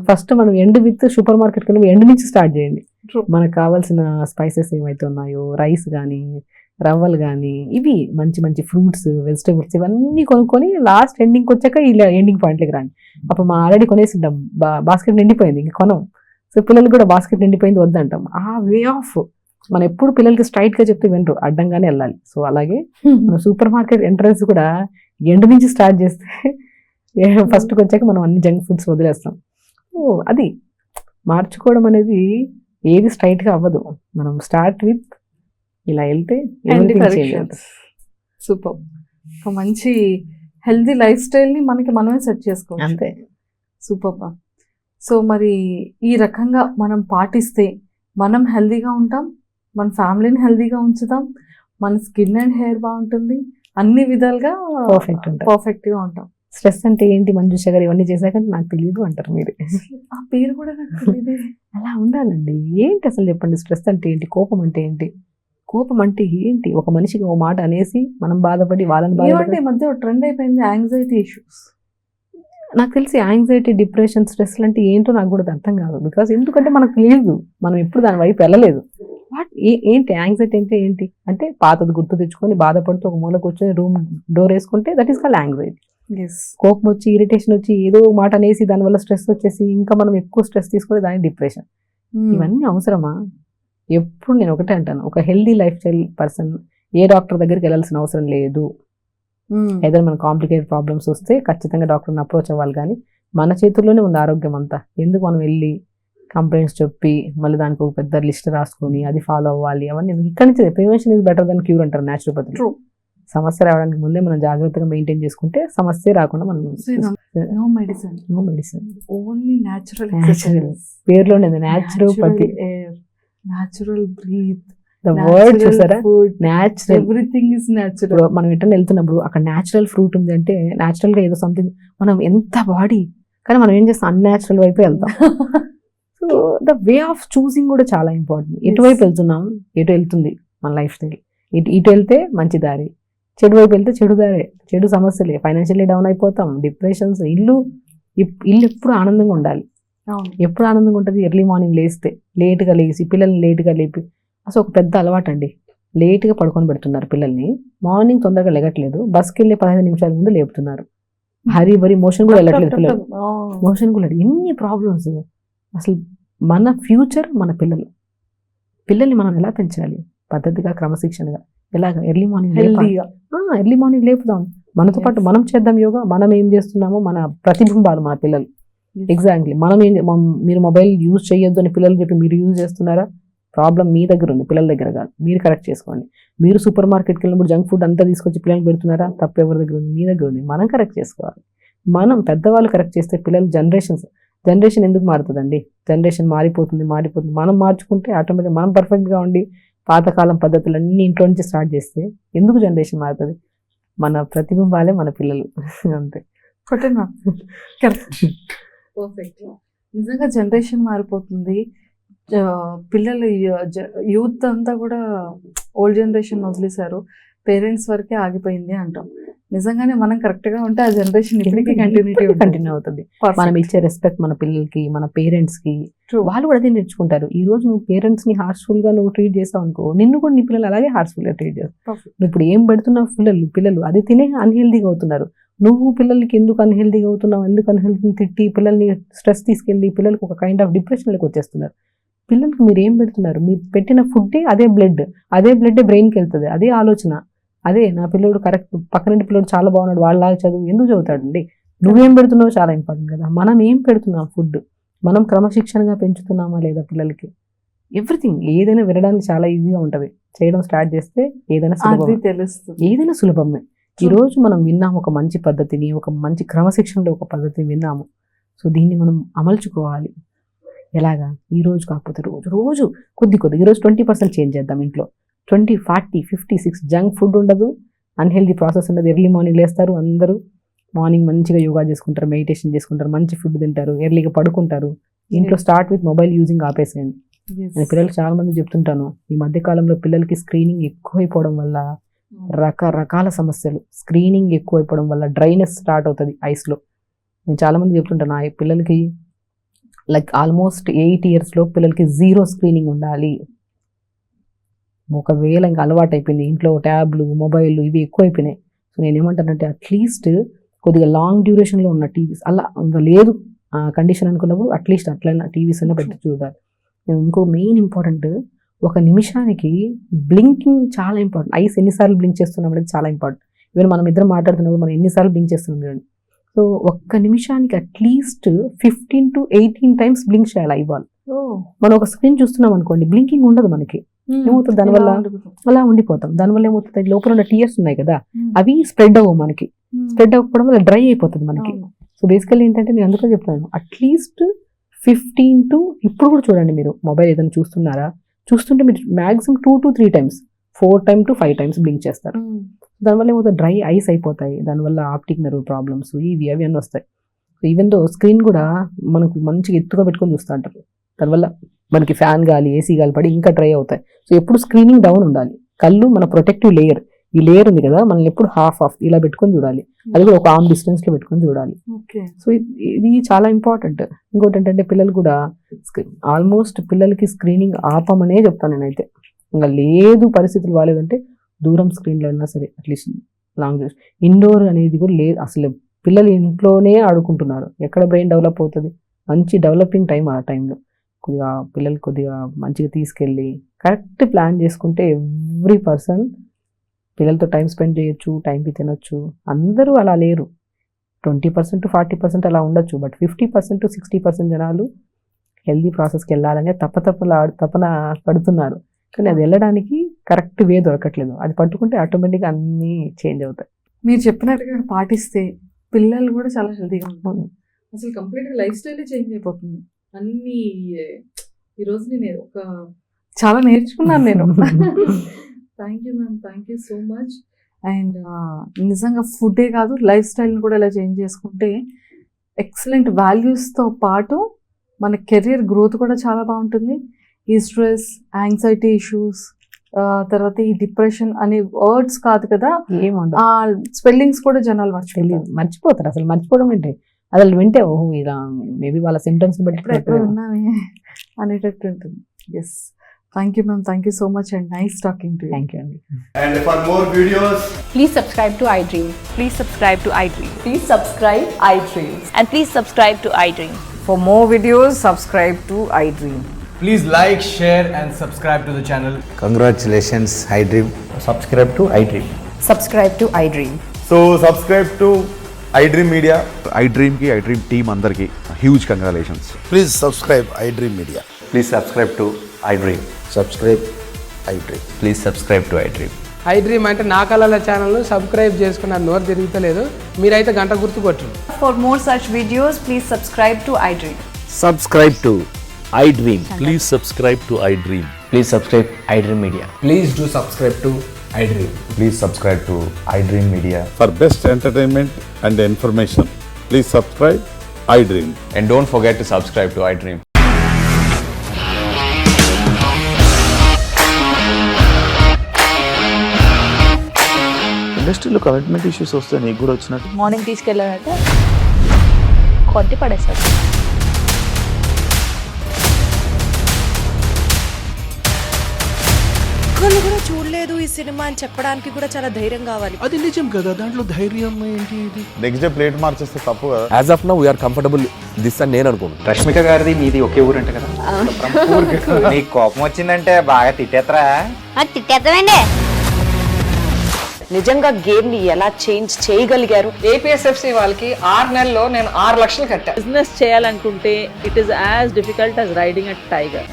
ఫస్ట్ మనం ఎండ్ విత్ సూపర్ మార్కెట్కి వెళ్ళి ఎండ్ నుంచి స్టార్ట్ చేయండి. మనకు కావాల్సిన స్పైసెస్ ఏమైతే ఉన్నాయో, రైస్ కానీ, రవ్వలు కానీ, ఇవి మంచి మంచి ఫ్రూట్స్, వెజిటేబుల్స్ ఇవన్నీ కొనుక్కొని లాస్ట్ ఎండింగ్కి వచ్చాక ఇలా ఎండింగ్ పాయింట్లకి రండి. అప్పుడు మనం ఆల్రెడీ కొనేసి ఉంటాం, బాస్కెట్ నిండిపోయింది, ఇంక కొనం. సో పిల్లలకి కూడా బాస్కెట్ నిండిపోయింది వద్దంటాం. ఆ వే ఆఫ్ మనం ఎప్పుడు పిల్లలకి స్ట్రైట్గా చెప్తే వినరు, అడ్డంగానే వెళ్ళాలి. సో అలాగే మన సూపర్ మార్కెట్ ఎంట్రన్స్ కూడా ఎండ్ నుంచి స్టార్ట్ చేస్తే ఫస్ట్కి వచ్చాక మనం అన్ని జంక్ ఫుడ్స్ వదిలేస్తాం. అది మార్చుకోవడం అనేది ఏది స్ట్రైట్గా అవ్వదు. మనం స్టార్ట్ విత్ ఇలా వెళ్తే సూపర్. ఒక మంచి హెల్దీ లైఫ్ స్టైల్ని మనమే సెట్ చేసుకోవచ్చు. అంతే. సూపర్. సో మరి ఈ రకంగా మనం పాటిస్తే మనం హెల్దీగా ఉంటాం, మన ఫ్యామిలీని హెల్దీగా ఉంచుతాం, మన స్కిన్ అండ్ హెయిర్ బాగుంటుంది, అన్ని విధాలుగా పర్ఫెక్ట్గా ఉంటాం. స్ట్రెస్ అంటే ఏంటి మంజుష గారు ఇవన్నీ చేశాక నాకు తెలియదు అంటారు మీరు. ఆ పేరు కూడా నాకు తెలియదు. అలా ఉండాలండి. ఏంటి అసలు చెప్పండి, స్ట్రెస్ అంటే ఏంటి, కోపం అంటే ఏంటి, కోపం అంటే ఏంటి? ఒక మనిషికి ఓ మాట అనేసి మనం బాధపడి వాళ్ళని బాధపడి ఈ మధ్య ట్రెండ్ అయిపోయింది యాంగ్జైటీ ఇష్యూస్. నాకు తెలిసి యాంగ్జైటీ, డిప్రెషన్, స్ట్రెస్ అంటే ఏంటో నాకు కూడా అర్థం కాదు. బికాస్ ఎందుకంటే మనకు తెలియదు, మనం ఎప్పుడు దాని వైపు వెళ్ళలేదు. ఏంటి యాంగ్జైటీ అంటే ఏంటి అంటే పాతది గుర్తు తెచ్చుకొని బాధపడుతూ ఒక మూల కూర్చొని రూమ్ డోర్ వేసుకుంటే దట్ ఈస్ కాల్డ్ యాంగ్జైటీ. కోపం వచ్చి ఇరిటేషన్ వచ్చి ఏదో మాట అనేసి దానివల్ల స్ట్రెస్ వచ్చేసి ఇంకా మనం ఎక్కువ స్ట్రెస్ తీసుకొని దాని డిప్రెషన్. ఇవన్నీ అవసరమా? ఎప్పుడు నేను ఒకటే అంటాను, ఒక హెల్దీ లైఫ్ స్టైల్ పర్సన్ ఏ డాక్టర్ దగ్గరికి వెళ్ళాల్సిన అవసరం లేదు. ఏదైనా మన కాంప్లికేటెడ్ ప్రాబ్లమ్స్ వస్తే ఖచ్చితంగా డాక్టర్ని అప్రోచ్ అవ్వాలి. కానీ మన చేతుల్లోనే ఉంది ఆరోగ్యం అంతా. ఎందుకు మనం వెళ్ళి కంప్లైంట్స్ చెప్పి మళ్ళీ దానికి ఒక పెద్ద లిస్ట్ రాసుకొని అది ఫాలో అవ్వాలి? అవన్నీ ఇక్కడి నుంచి prevention is better than cure అంటారు న్యాచురోపతిలో. సమస్య రావడానికి ముందే మనం జాగ్రత్తగా మెయింటైన్ చేసుకుంటే సమస్య రాకుండా మనం no medicine, no medicine, only natural. పేరులోనే naturopathy, natural breath, the word చూసారా, న్యాచురల్, ఎవ్రీథింగ్ ఇస్ న్యాచురల్. మనం ఎట్లా వెళ్తున్నప్పుడు అక్కడ న్యాచురల్ ఫ్రూట్ ఉంది అంటే న్యాచురల్ గా ఏదో సంథింగ్, మనం ఎంత బాడీ కానీ మనం ఏం చేస్తాం అన్యాచురల్ వైపు వెళ్తాం. So the way of choosing కూడా చాలా ఇంపార్టెంట్. ఎటువైపు వెళ్తున్నాం, ఎటు వెళ్తుంది మన లైఫ్ స్టైల్, ఇటు వెళ్తే మంచి దారి, చెడు వైపు వెళ్తే చెడు దారి, చెడు సమస్యలే, ఫైనాన్షియల్లీ డౌన్ అయిపోతాం, డిప్రెషన్స్. ఇల్లు ఎప్పుడు ఆనందంగా ఉండాలి. ఎప్పుడు ఆనందంగా ఉంటుంది? ఎర్లీ మార్నింగ్ లేస్తే, లేట్గా లేచి పిల్లల్ని లేట్గా లేపి, అసలు ఒక పెద్ద అలవాటు అండి. లేట్గా పడుకొని పెడుతున్నారు పిల్లల్ని, మార్నింగ్ తొందరగా లెగట్లేదు, బస్కి వెళ్ళే 15 నిమిషాల ముందు లేపుతున్నారు, హరీ బరీ, మోషన్ కూడా వెళ్ళట్లేదు పిల్లలు, మోషన్ కూడా. ఎన్ని ప్రాబ్లమ్స్. అసలు మన ఫ్యూచర్ మన పిల్లల్ని మనం ఎలా పెంచాలి? పద్ధతిగా, క్రమశిక్షణగా, ఎలాగా? ఎర్లీ మార్నింగ్ లేపుదాం. మనతో పాటు మనం చేద్దాం యోగా. మనం ఏం చేస్తున్నామో మన ప్రతిబింబాలు మన పిల్లలు. ఎగ్జాక్ట్లీ. మీరు మొబైల్ యూజ్ చేయొద్దు అని పిల్లలు చెప్పి మీరు యూజ్ చేస్తున్నారా? ప్రాబ్లం మీ దగ్గర ఉంది, పిల్లల దగ్గర కాదు. మీరు కరెక్ట్ చేసుకోండి. మీరు సూపర్ మార్కెట్కి వెళ్ళినప్పుడు జంక్ ఫుడ్ అంతా తీసుకొచ్చి పిల్లలకు పెడుతున్నారా? తప్పు ఎవరి దగ్గర ఉంది? మీ దగ్గర ఉంది. మనం కరెక్ట్ చేసుకోవాలి. మనం పెద్దవాళ్ళు కరెక్ట్ చేస్తే పిల్లలు జనరేషన్ ఎందుకు మారుతుందండి? జనరేషన్ మారిపోతుంది. మనం మార్చుకుంటే ఆటోమేటిక్గా మనం పర్ఫెక్ట్గా ఉండి పాతకాలం పద్ధతులన్నీ ఇంట్లో నుంచి స్టార్ట్ చేస్తే ఎందుకు జనరేషన్ మారుతుంది? మన ప్రతిబింబాలే మన పిల్లలు. అంతే. పర్ఫెక్ట్. నిజంగా జనరేషన్ మారిపోతుంది. పిల్లలు యూత్ అంతా కూడా ఓల్డ్ జనరేషన్ వదిలేశారు, పేరెంట్స్ వరకే ఆగిపోయింది అంటాం. నిజంగానే మనం కరెక్ట్ గా ఉంటే ఆ జనరేషన్ ఇప్పటికీ కంటిన్యూ అవుతుంది. మనం ఇచ్చే రెస్పెక్ట్ మన పిల్లలకి, మన పేరెంట్స్ కి, వాళ్ళు కూడా అదే నేర్చుకుంటారు. ఈ రోజు నువ్వు పేరెంట్స్ ని హార్ష్ఫుల్ గా నువ్వు ట్రీట్ చేస్తావు అనుకో, నిన్ను కూడా నీ పిల్లలు అలాగే హార్ష్ఫుల్ గా ట్రీట్ చేస్తారు. నువ్వు ఇప్పుడు ఏం పెడుతున్నావు పిల్లలు అది తినే అన్హెల్దీగా అవుతున్నారు. నువ్వు పిల్లలకి ఎందుకు అన్హెల్దీగా అవుతున్నావు, ఎందుకు అన్హెల్దీ తిట్టి పిల్లల్ని స్ట్రెస్ తీసుకెళ్ళి పిల్లలకి ఒక కైండ్ ఆఫ్ డిప్రెషన్లోకి వచ్చేస్తున్నారు. పిల్లలకి మీరు ఏం పెడుతున్నారు? మీరు పెట్టిన ఫుడ్డే అదే బ్లడ్ బ్రెయిన్కి వెళ్తుంది. అదే ఆలోచన. అదే నా పిల్లడు కరెక్ట్, పక్కన పిల్లడు చాలా బాగున్నాడు, వాళ్ళలాగా చదువు ఎందుకు చదువుతాడండి? నువ్వేం పెడుతున్నావు చాలా ఇంపార్టెంట్ కదా. మనం ఏం పెడుతున్నాం ఫుడ్, మనం క్రమశిక్షణగా పెంచుతున్నామా లేదా పిల్లలకి? ఎవ్రీథింగ్ ఏదైనా వినడానికి చాలా ఈజీగా ఉంటుంది, చేయడం స్టార్ట్ చేస్తే ఏదైనా సులభమే. ఈరోజు మనం విన్నాము ఒక మంచి పద్ధతిని, ఒక మంచి క్రమశిక్షణలో ఒక పద్ధతిని విన్నాము. సో దీన్ని మనం అమల్చుకోవాలి. ఎలాగా? ఈ రోజు కాకపోతే రోజు కొద్ది ఈరోజు 20% చేంజ్ చేద్దాం. ఇంట్లో 20, 40, 50, 60 జంక్ ఫుడ్ ఉండదు, అన్హెల్దీ ప్రాసెస్ ఉండదు. ఎర్లీ మార్నింగ్ లేస్తారు, అందరూ మార్నింగ్ మంచిగా యోగా చేసుకుంటారు, మెడిటేషన్ చేసుకుంటారు, మంచి ఫుడ్ తింటారు, ఎర్లీగా పడుకుంటారు. ఇంట్లో స్టార్ట్ విత్ మొబైల్ యూజింగ్ ఆపేసేయండి. నేను పిల్లలకి చాలా మంది చెప్తుంటాను, ఈ మధ్య కాలంలో పిల్లలకి స్క్రీనింగ్ ఎక్కువైపోవడం వల్ల రకరకాల సమస్యలు, స్క్రీనింగ్ ఎక్కువైపోవడం వల్ల డ్రైనెస్ స్టార్ట్ అవుతుంది ఐస్లో. నేను చాలా మంది చెప్తుంటాను, ఆ పిల్లలకి లైక్ ఆల్మోస్ట్ 8 years పిల్లలకి 0 స్క్రీనింగ్ ఉండాలి. ఒకవేళ ఇంకా అలవాటు అయిపోయింది, ఇంట్లో ట్యాబ్లు, మొబైల్ ఇవి ఎక్కువైపోయినాయి. సో నేను ఏమంటానంటే అట్లీస్ట్ కొద్దిగా లాంగ్ డ్యూరేషన్లో ఉన్న టీవీస్, అలా ఇంకా లేదు కండిషన్ అనుకున్నప్పుడు అట్లీస్ట్ అట్లయినా టీవీస్ అయినా పెట్టి చూడాలి. ఇంకో మెయిన్ ఇంపార్టెంట్, 1 నిమిషానికి బ్లింకింగ్ చాలా ఇంపార్టెంట్. ఐస్ ఎన్నిసార్లు బ్లింక్ చేస్తున్నాం అనేది చాలా ఇంపార్టెంట్. ఈవెన్ మనం ఇద్దరం మాట్లాడుతున్నప్పుడు మనం ఎన్నిసార్లు బ్లింక్ చేస్తున్నాం చూడండి. సో ఒక్క నిమిషానికి అట్లీస్ట్ 15 to 18 times బ్లింక్ చేయాలి ఐబాల్. మనం ఒక స్క్రీన్ చూస్తున్నాం అనుకోండి, బ్లింకింగ్ ఉండదు మనకి. ఏమవుతుంది దానివల్ల? అలా ఉండిపోతాం. దానివల్ల ఏమవుతుంది, లోపల ఉన్న టీయర్స్ ఉన్నాయి కదా, అవి స్ప్రెడ్ అవ్వవు మనకి. స్ప్రెడ్ అవ్వకపోవడం వల్ల డ్రై అయిపోతుంది మనకి. సో బేసికల్లీ ఏంటంటే నేను అందుకని చెప్తాను, అట్లీస్ట్ 15 to, ఇప్పుడు కూడా చూడండి మీరు మొబైల్ ఏదైనా చూస్తుంటే మీరు maximum 2 to 3 times, 4 to 5 times blink చేస్తారు. దానివల్ల ఏమవుతుంది, డ్రై ఐస్ అయిపోతాయి. దానివల్ల ఆప్టిక్ నర్వ్ ప్రాబ్లమ్స్ ఇవి అవి అన్నీ వస్తాయి. ఈవెన్ దో స్క్రీన్ కూడా మనకు మంచిగా ఎత్తుగా పెట్టుకొని చూస్తూ ఉంటారు. దానివల్ల మనకి ఫ్యాన్ గాలి, ఏసీ గాలి పడి ఇంకా డ్రై అవుతాయి. సో ఎప్పుడు స్క్రీనింగ్ డౌన్ ఉండాలి. కళ్ళు మన ప్రొటెక్టివ్ లేయర్, ఈ లేయర్ ఉంది కదా, మనల్ని ఎప్పుడు హాఫ్ ఇలా పెట్టుకొని చూడాలి. అది కూడా ఒక ఆర్మ్ డిస్టెన్స్ లో పెట్టుకొని చూడాలి. సో ఇది చాలా ఇంపార్టెంట్. ఇంకోటి ఏంటంటే పిల్లలు కూడా ఆల్మోస్ట్ పిల్లలకి స్క్రీనింగ్ ఆపమనే చెప్తాను నేనైతే. ఇంకా లేదు పరిస్థితులు బాగాలేదంటే దూరం స్క్రీన్లో అయినా సరే, అట్లీస్ట్ లాంగ్. ఇండోర్ అనేది కూడా లేదు అసలు. పిల్లలు ఇంట్లోనే ఆడుకుంటున్నారు, ఎక్కడ బ్రెయిన్ డెవలప్ అవుతుంది? మంచి డెవలపింగ్ టైం ఆ టైంలో. కొద్దిగా పిల్లలు కొద్దిగా మంచిగా తీసుకెళ్ళి కరెక్ట్ ప్లాన్ చేసుకుంటే ఎవ్రీ పర్సన్ పిల్లలతో టైం స్పెండ్ చేయొచ్చు, టైంకి తినొచ్చు. అందరూ అలా లేరు. 20% to 40% అలా ఉండొచ్చు. బట్ 50% to 60% జనాలు హెల్దీ ప్రాసెస్కి వెళ్ళాలనే తపన పడుతున్నారు. కానీ అది వెళ్ళడానికి కరెక్ట్ వే దొరకట్లేదు. అది పట్టుకుంటే ఆటోమేటిక్గా అన్నీ చేంజ్ అవుతాయి. మీరు చెప్పినట్టుగా పాటిస్తే పిల్లలు కూడా చాలా హెల్తీగా ఉంటారు. అసలు కంప్లీట్గా లైఫ్ స్టైలే చేంజ్ అయిపోతుంది. అన్నీ ఈరోజు నేను చాలా నేర్చుకున్నాను నేను. Thank you ma'am, thank you so much. And నిజంగా ఫుడ్డే కాదు, లైఫ్ స్టైల్ని కూడా ఇలా చేంజ్ చేసుకుంటే ఎక్సలెంట్ వాల్యూస్తో పాటు మన కెరియర్ గ్రోత్ కూడా చాలా బాగుంటుంది. ఈ స్ట్రెస్, యాంగ్జైటీ ఇష్యూస్, తర్వాత ఈ డిప్రెషన్ అనే వర్డ్స్ కాదు కదా, ఆ స్పెల్లింగ్స్ కూడా జనాలు మర్చిపోతారు. అసలు మర్చిపోవడం ఏంటి, అసలు వింటే ఓహో ఇలా మేబీ వాళ్ళ సిమ్టమ్స్ బట్టి ఉన్నామే అనేటట్టు ఉంటుంది. Yes, thank you ma'am, thank you so much and nice talking to you. Thank you అండి. And for more videos, Please subscribe to iDream. Please subscribe to iDream. Please subscribe iDream. And please subscribe to iDream. For more videos, subscribe to iDream. please like, share and subscribe to the channel. Congratulations, iDream. Subscribe to iDream. Subscribe to iDream. So subscribe to iDream Media. iDream ki iDream team andarki huge congratulations. Please subscribe iDream Media. Please subscribe to iDream. Subscribe iDream. Please subscribe to iDream. iDream అంటే నా కళల channel subscribe చేసుకున్న నోరు తిరుగుతలేదు, మీరైతే గంట గుర్తు కొట్టండి. For more such videos, please subscribe to iDream. Subscribe to iDream. Please subscribe to iDream. Please subscribe iDream Media. Please do subscribe to iDream. Please subscribe to iDream Media. For best entertainment and information, please subscribe iDream. And don't forget to subscribe to iDream. ఇండస్ట్రీలో commitment issues వస్తే నీకు కూడా వచ్చినట్టు morning తీసుకెళ్ళాడంటే కొట్టి పడేస్తాడు. ఒక్కళ్ళు కూడా చూడలేదు ఈ సినిమా అని చెప్పడానికి కూడా చాలా ధైర్యం కావాలి. అది నిజం కదా, దాంట్లో ధైర్యం ఏంటి? ఇది నెక్స్ట్ డే ప్లేట్ మార్చేస్తే తప్పు కదా. As of now we are comfortable this అని నేను అనుకుంటున్నాను. రష్మిక గారిది మీది ఒకే ఊరంట కదా? నీకు కోపం వచ్చిందంటే బాగా తిట్టేత్తరా? తిట్టేద్దామండి. నిజంగా గేమ్ ని ఎలా చేంజ్ చేయగలిగారు? ఏపీఎస్ఎఫ్సి వాళ్ళకి 6 నెలల్లో నేను 6 లక్షలు కట్టా. బిజినెస్ చేయాలనుకుంటే it is as difficult as riding a tiger.